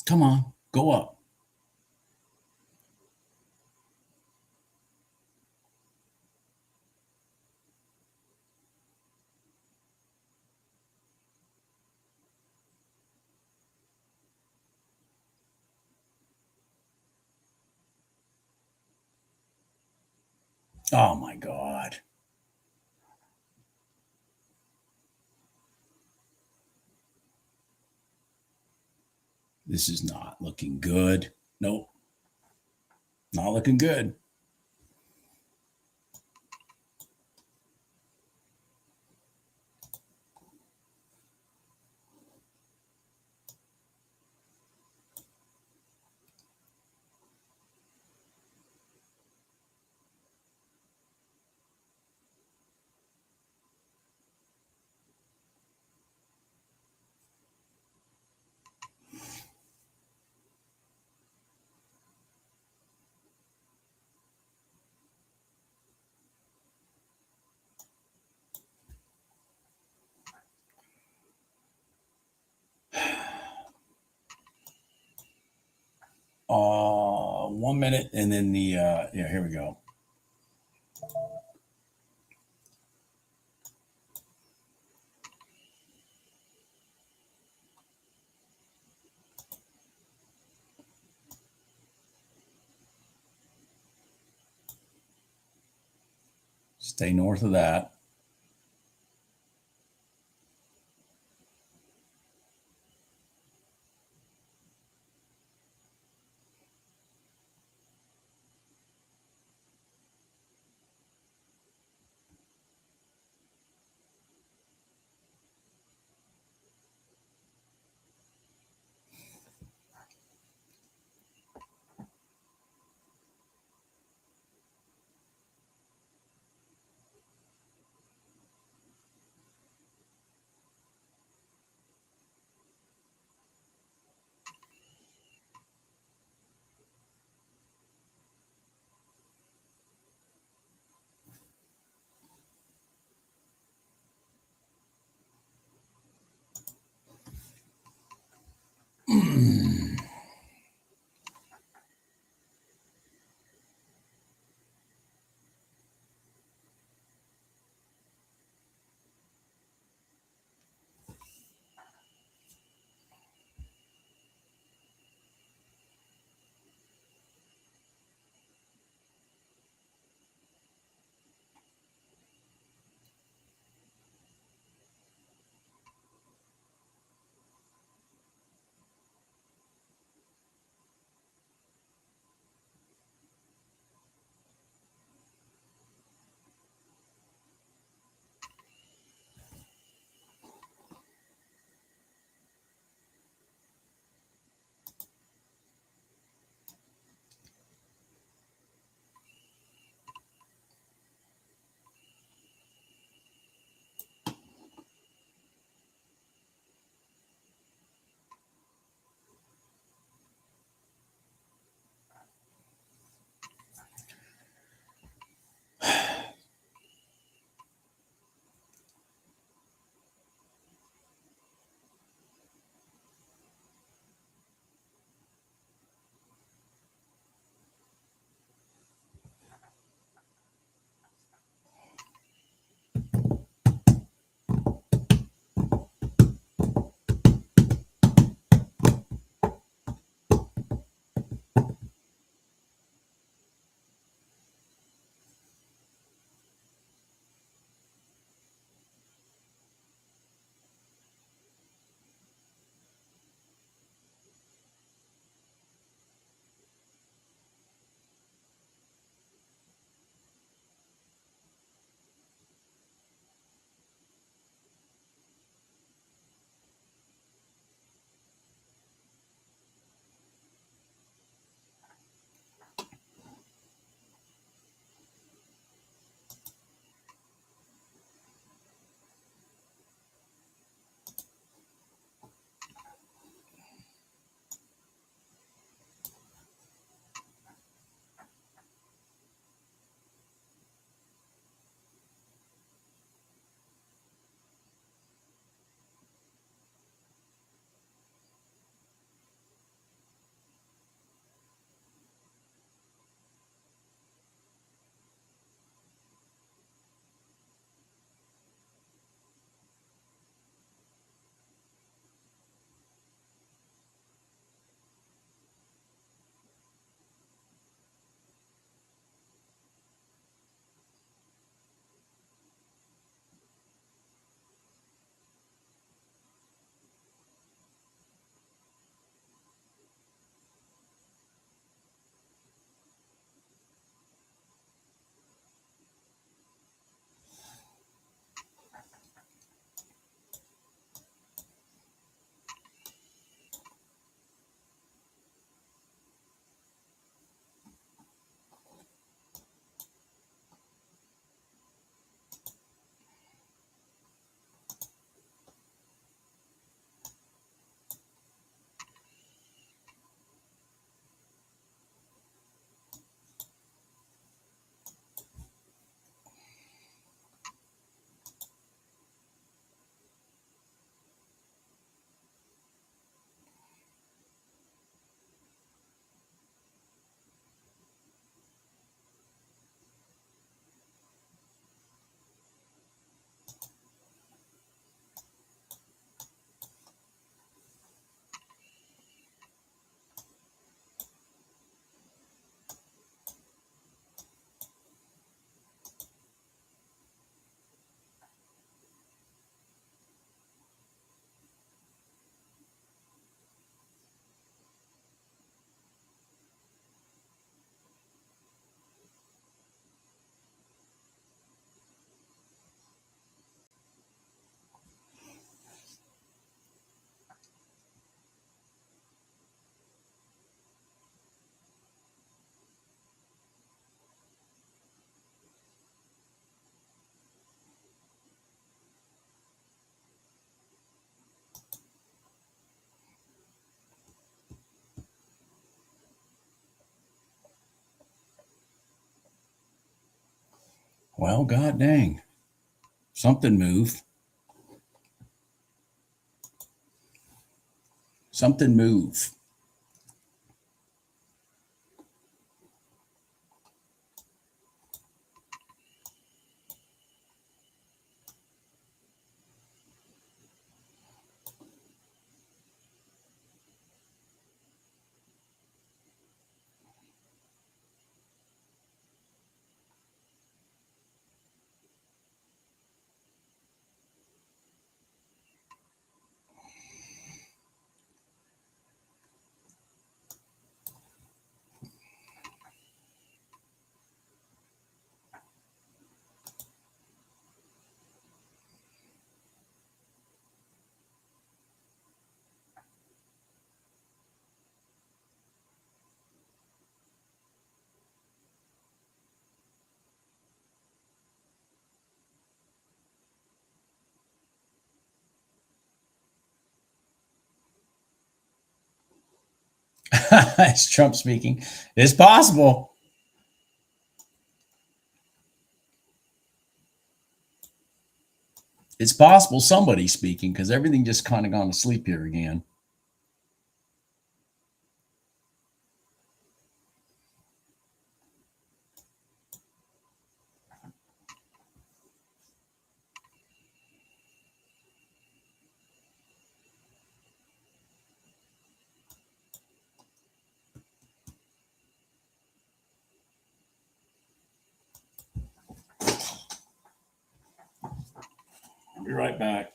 [SPEAKER 1] Come on, go up. Oh my God. This is not looking good. Nope. Not looking good. Uh, 1 minute, and then the yeah, here we go. Stay north of that. Well, god dang. Something moved. Something moved. It's Trump speaking. It's possible. It's possible somebody's speaking because everything just kind of gone to sleep here again. I'll be right back.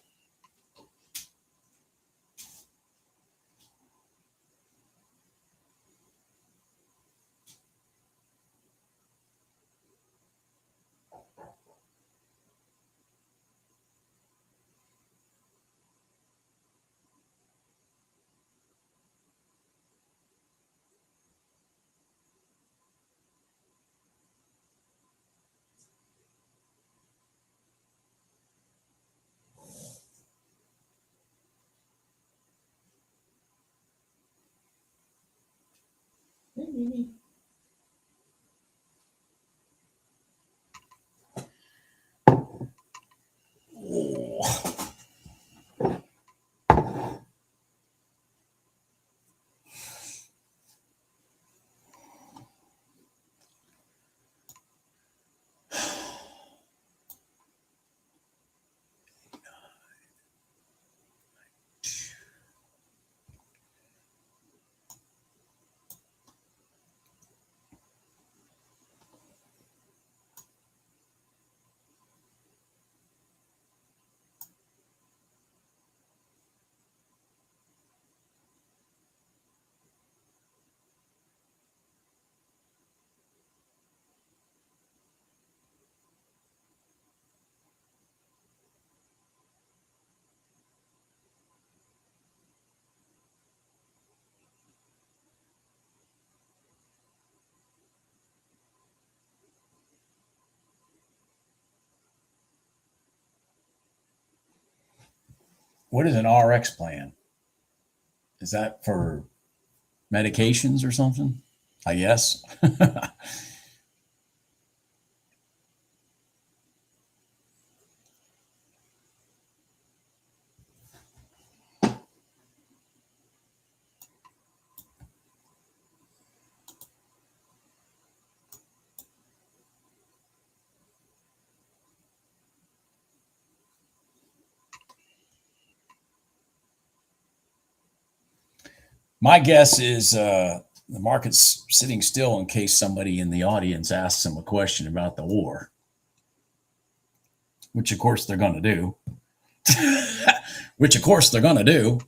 [SPEAKER 1] Hey, Mimi. Oh. What is an RX plan? Is that for medications or something? I guess. My guess is the market's sitting still in case somebody in the audience asks them a question about the war, which of course they're going to do. Which of course they're going to do.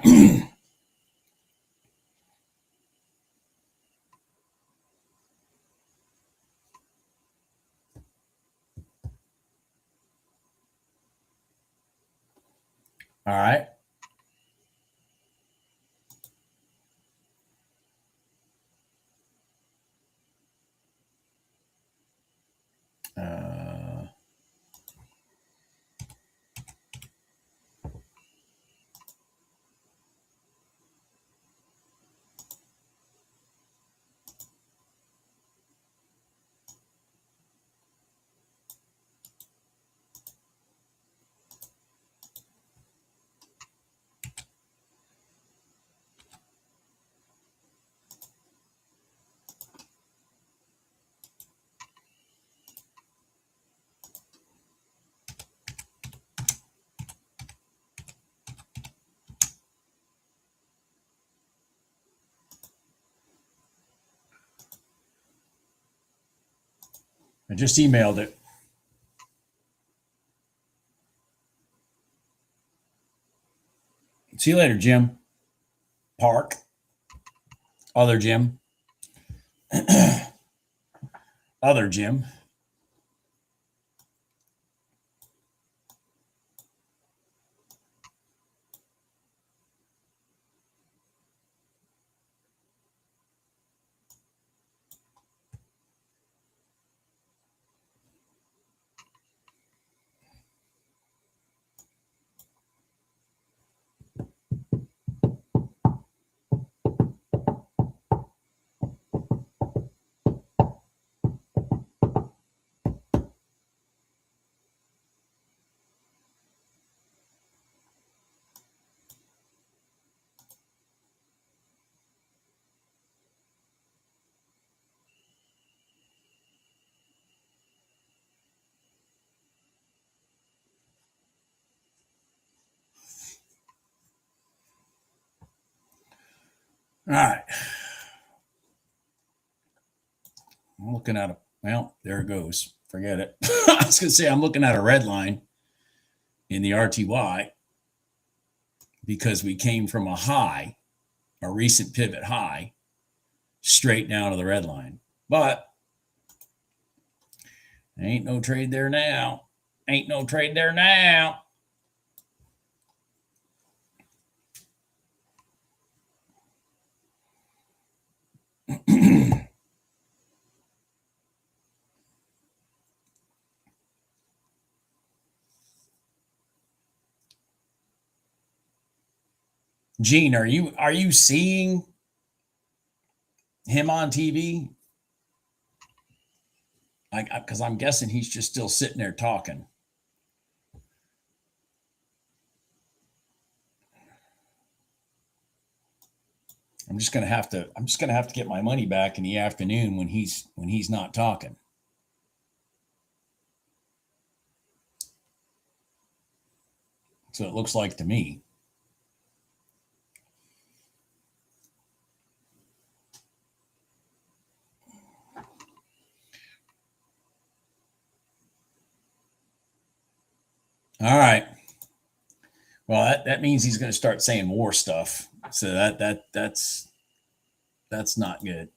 [SPEAKER 1] All right. Uh, I just emailed it. See you later, Jim. Park. Other Jim. Other Jim. All right. I'm looking at a, well, there it goes. Forget it. I was going to say, I'm looking at a red line in the RTY because we came from a high, a recent pivot high, straight down to the red line. But ain't no trade there now. Ain't no trade there now. Gene, are you seeing him on TV? Because I'm guessing he's just still sitting there talking. I'm just gonna have to get my money back in the afternoon when he's not talking. So it looks like to me. All right. Well, that means he's going to start saying more stuff. So that's not good.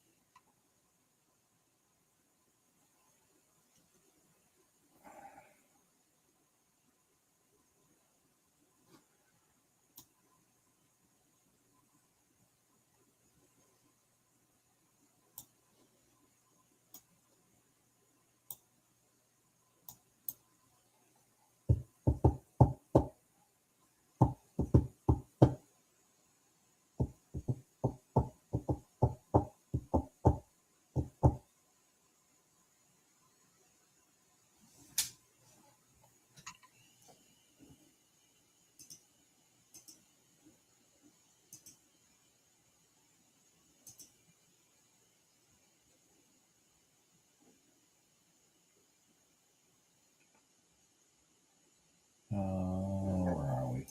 [SPEAKER 1] Where are we?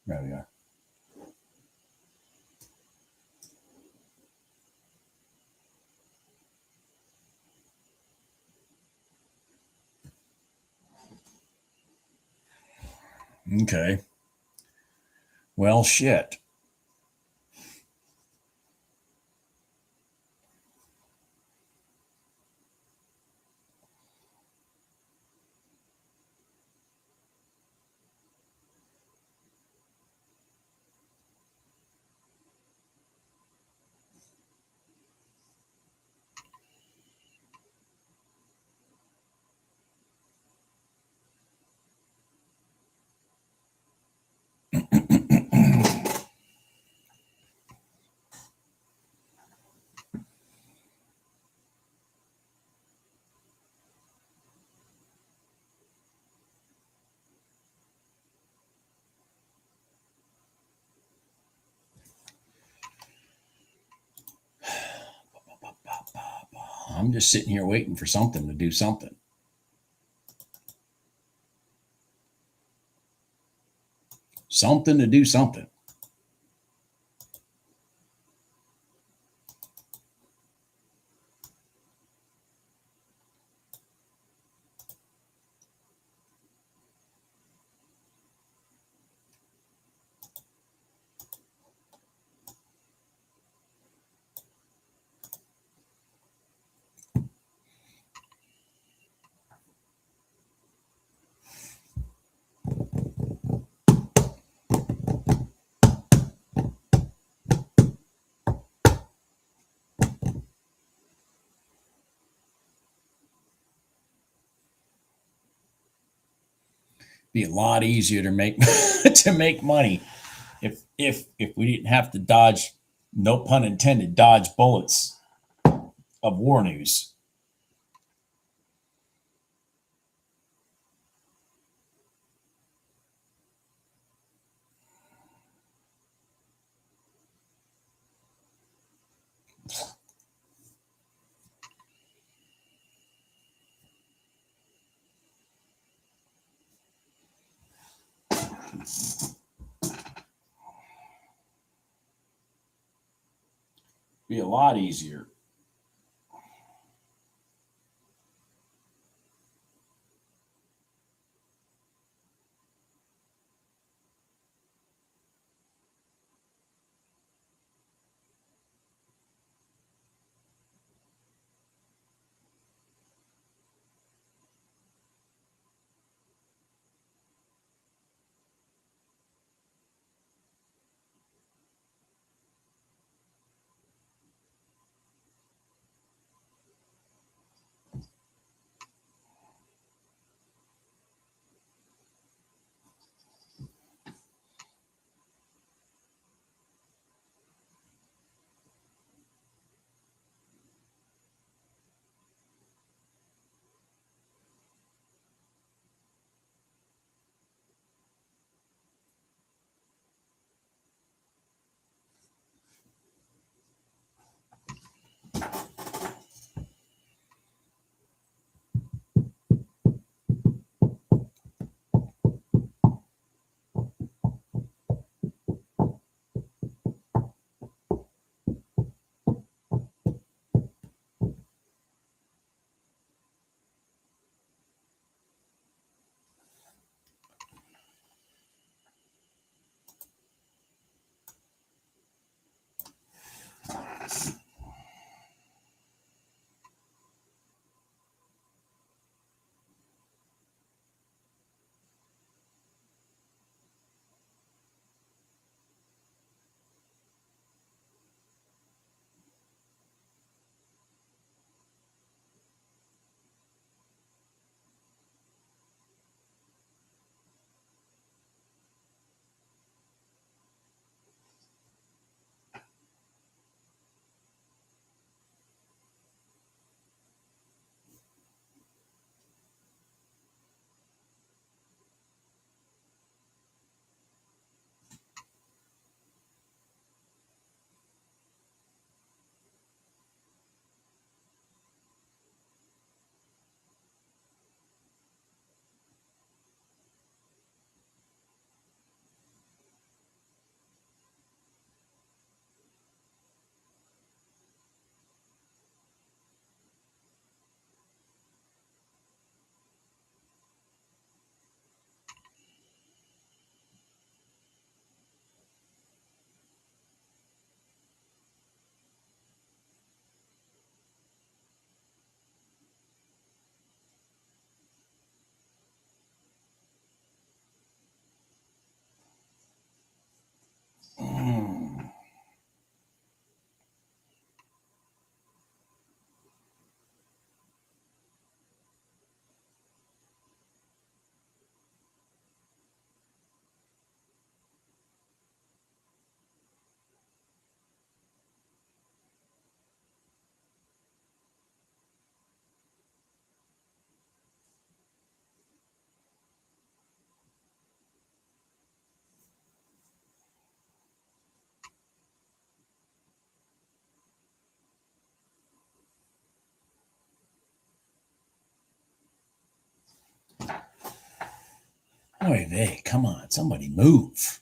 [SPEAKER 1] There we are. Okay. Well, shit. I'm just sitting here waiting for something to do something. Something to do something. Be a lot easier to make to make money if we didn't have to dodge, no pun intended, dodge bullets of war news. Be a lot easier. Oy vey, come on, somebody move.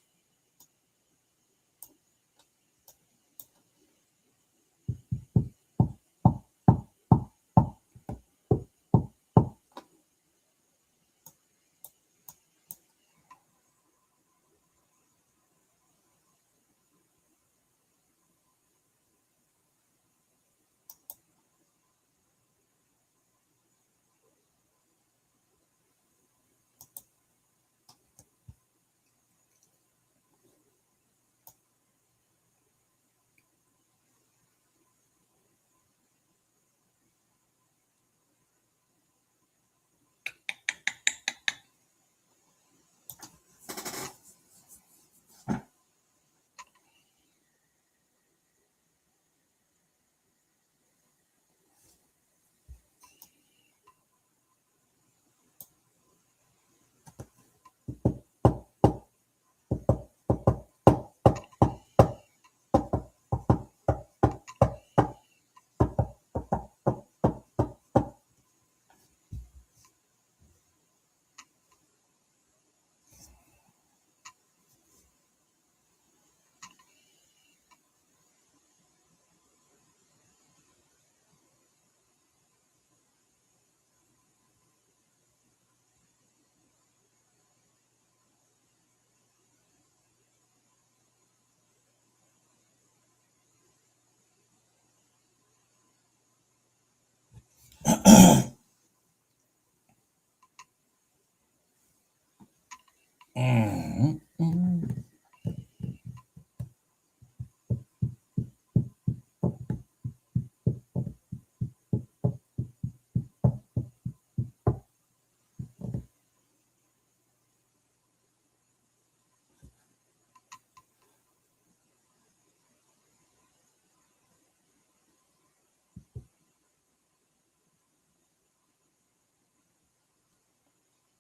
[SPEAKER 1] Mm, mm.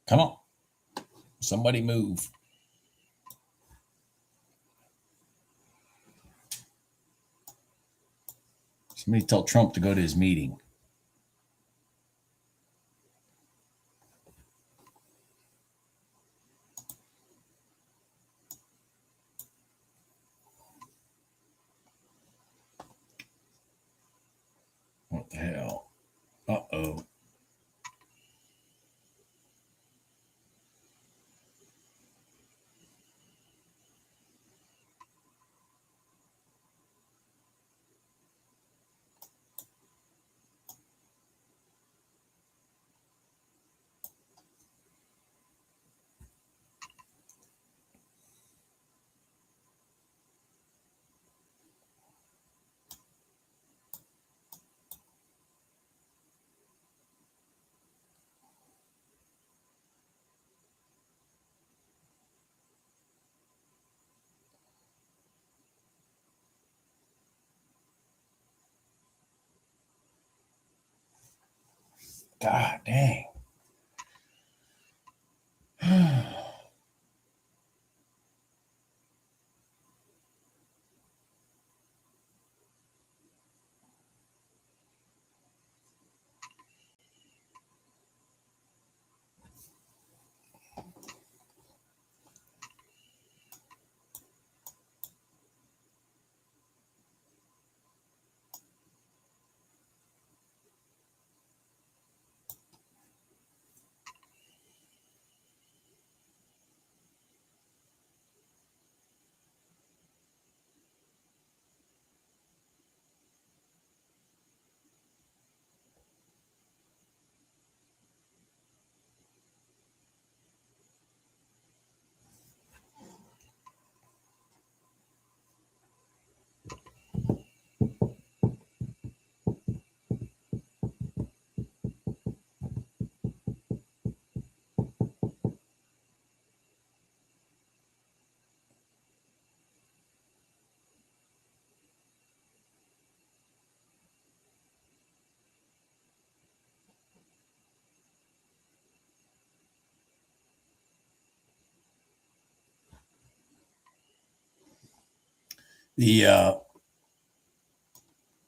[SPEAKER 1] Come on, somebody move. Somebody tell Trump to go to his meeting. What the hell? Uh-oh. God dang.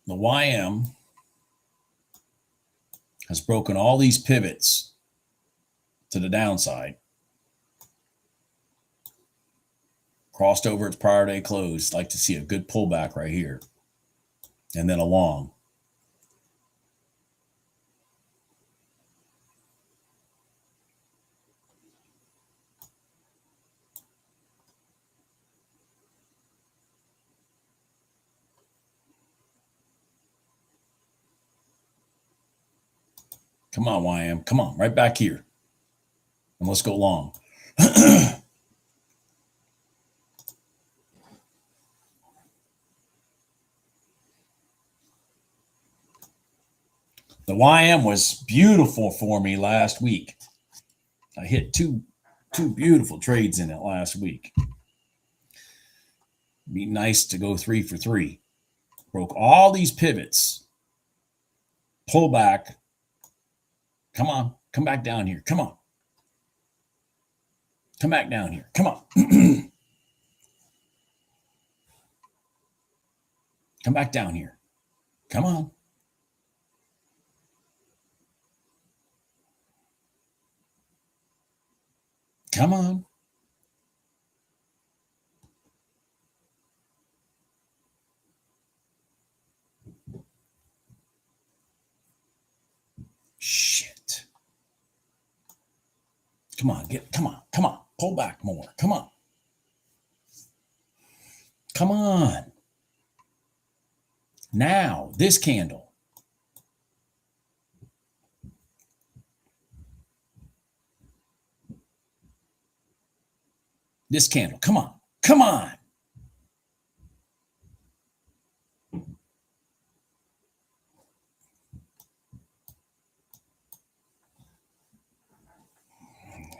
[SPEAKER 1] The YM has broken all these pivots to the downside. Crossed over its prior day close. Like to see a good pullback right here. And then a long. Come on, YM. Come on, right back here. And let's go long. The YM was beautiful for me last week. I hit two beautiful trades in it last week. Be nice to go 3 for 3. Broke all these pivots. Pull back. Come on. Come back down here. Come on. Come back down here. Come on. Come back down here. Come on. Come on. Shit. Come on, come on. Pull back more. Come on. Come on. Now, this candle. This candle. Come on. Come on.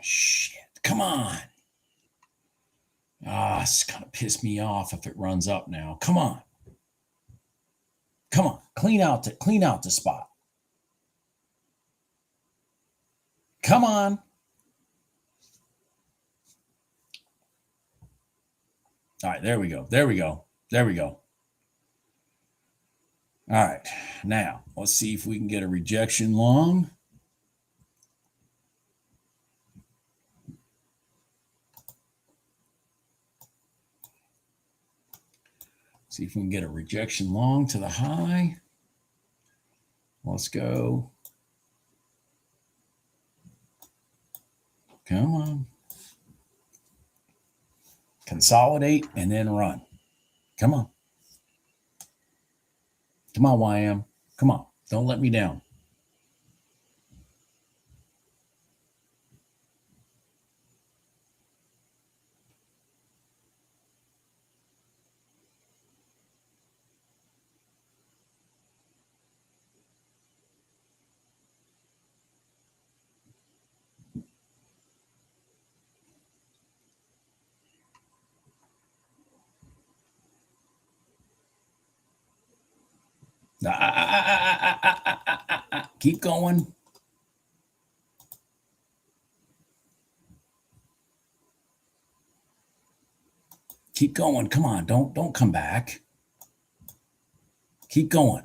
[SPEAKER 1] Shit. Come on. It's going to piss me off if it runs up now. Come on. Come on. Clean out the spot. Come on. All right, there we go. There we go. There we go. All right. Now, let's see if we can get a rejection long. See if we can get a rejection long to the high. Let's go. Come on. Consolidate and then run. Come on. Come on, YM. Come on. Don't let me down. Keep going. Keep going. Come on. Don't come back. Keep going.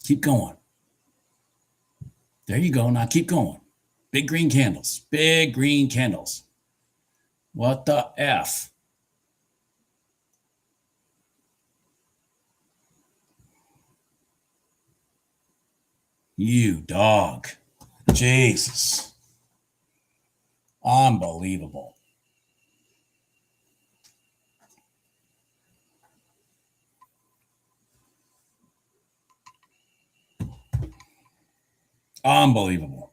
[SPEAKER 1] Keep going. There you go. Now keep going. Big green candles. Big green candles. What the F? You dog. Jesus. Unbelievable. Unbelievable.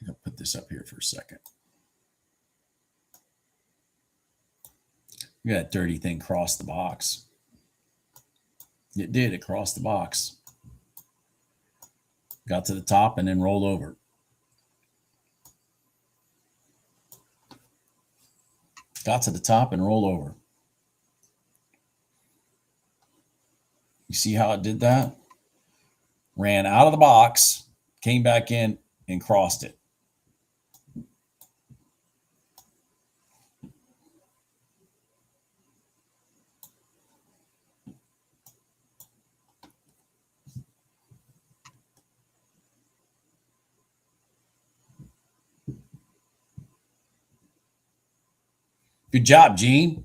[SPEAKER 1] I'll put this up here for a second. Look at that dirty thing cross the box. It did. It crossed the box. Got to the top and then rolled over. Got to the top and rolled over. You see how it did that? Ran out of the box, came back in, and crossed it. Good job, Gene.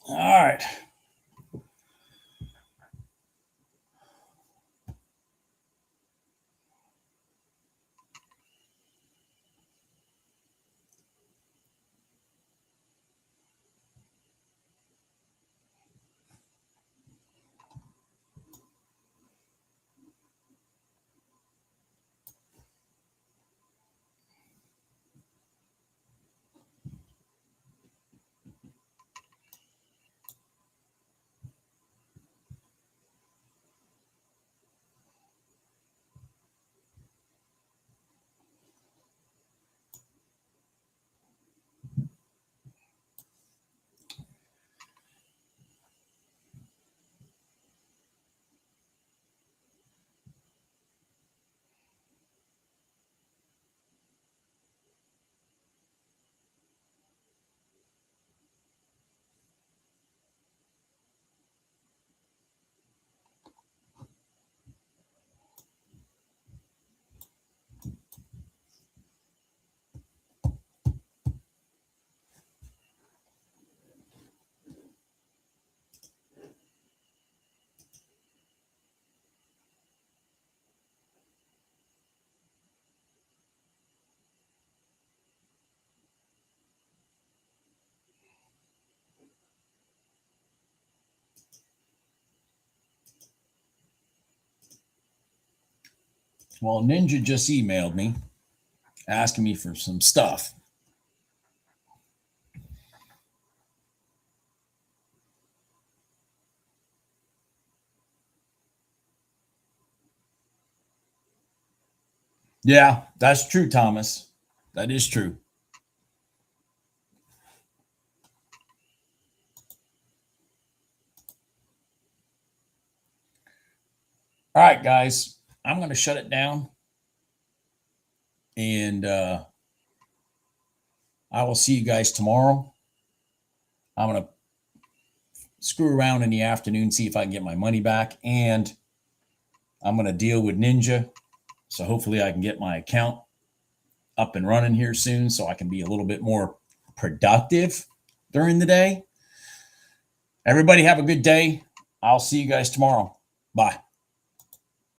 [SPEAKER 1] All right. Well, Ninja just emailed me asking me for some stuff. Yeah, that's true, Thomas. That is true. All right, guys, I'm going to shut it down. And I will see you guys tomorrow. I'm going to screw around in the afternoon, see if I can get my money back. And I'm going to deal with Ninja. So hopefully I can get my account up and running here soon so I can be a little bit more productive during the day. Everybody have a good day. I'll see you guys tomorrow. Bye.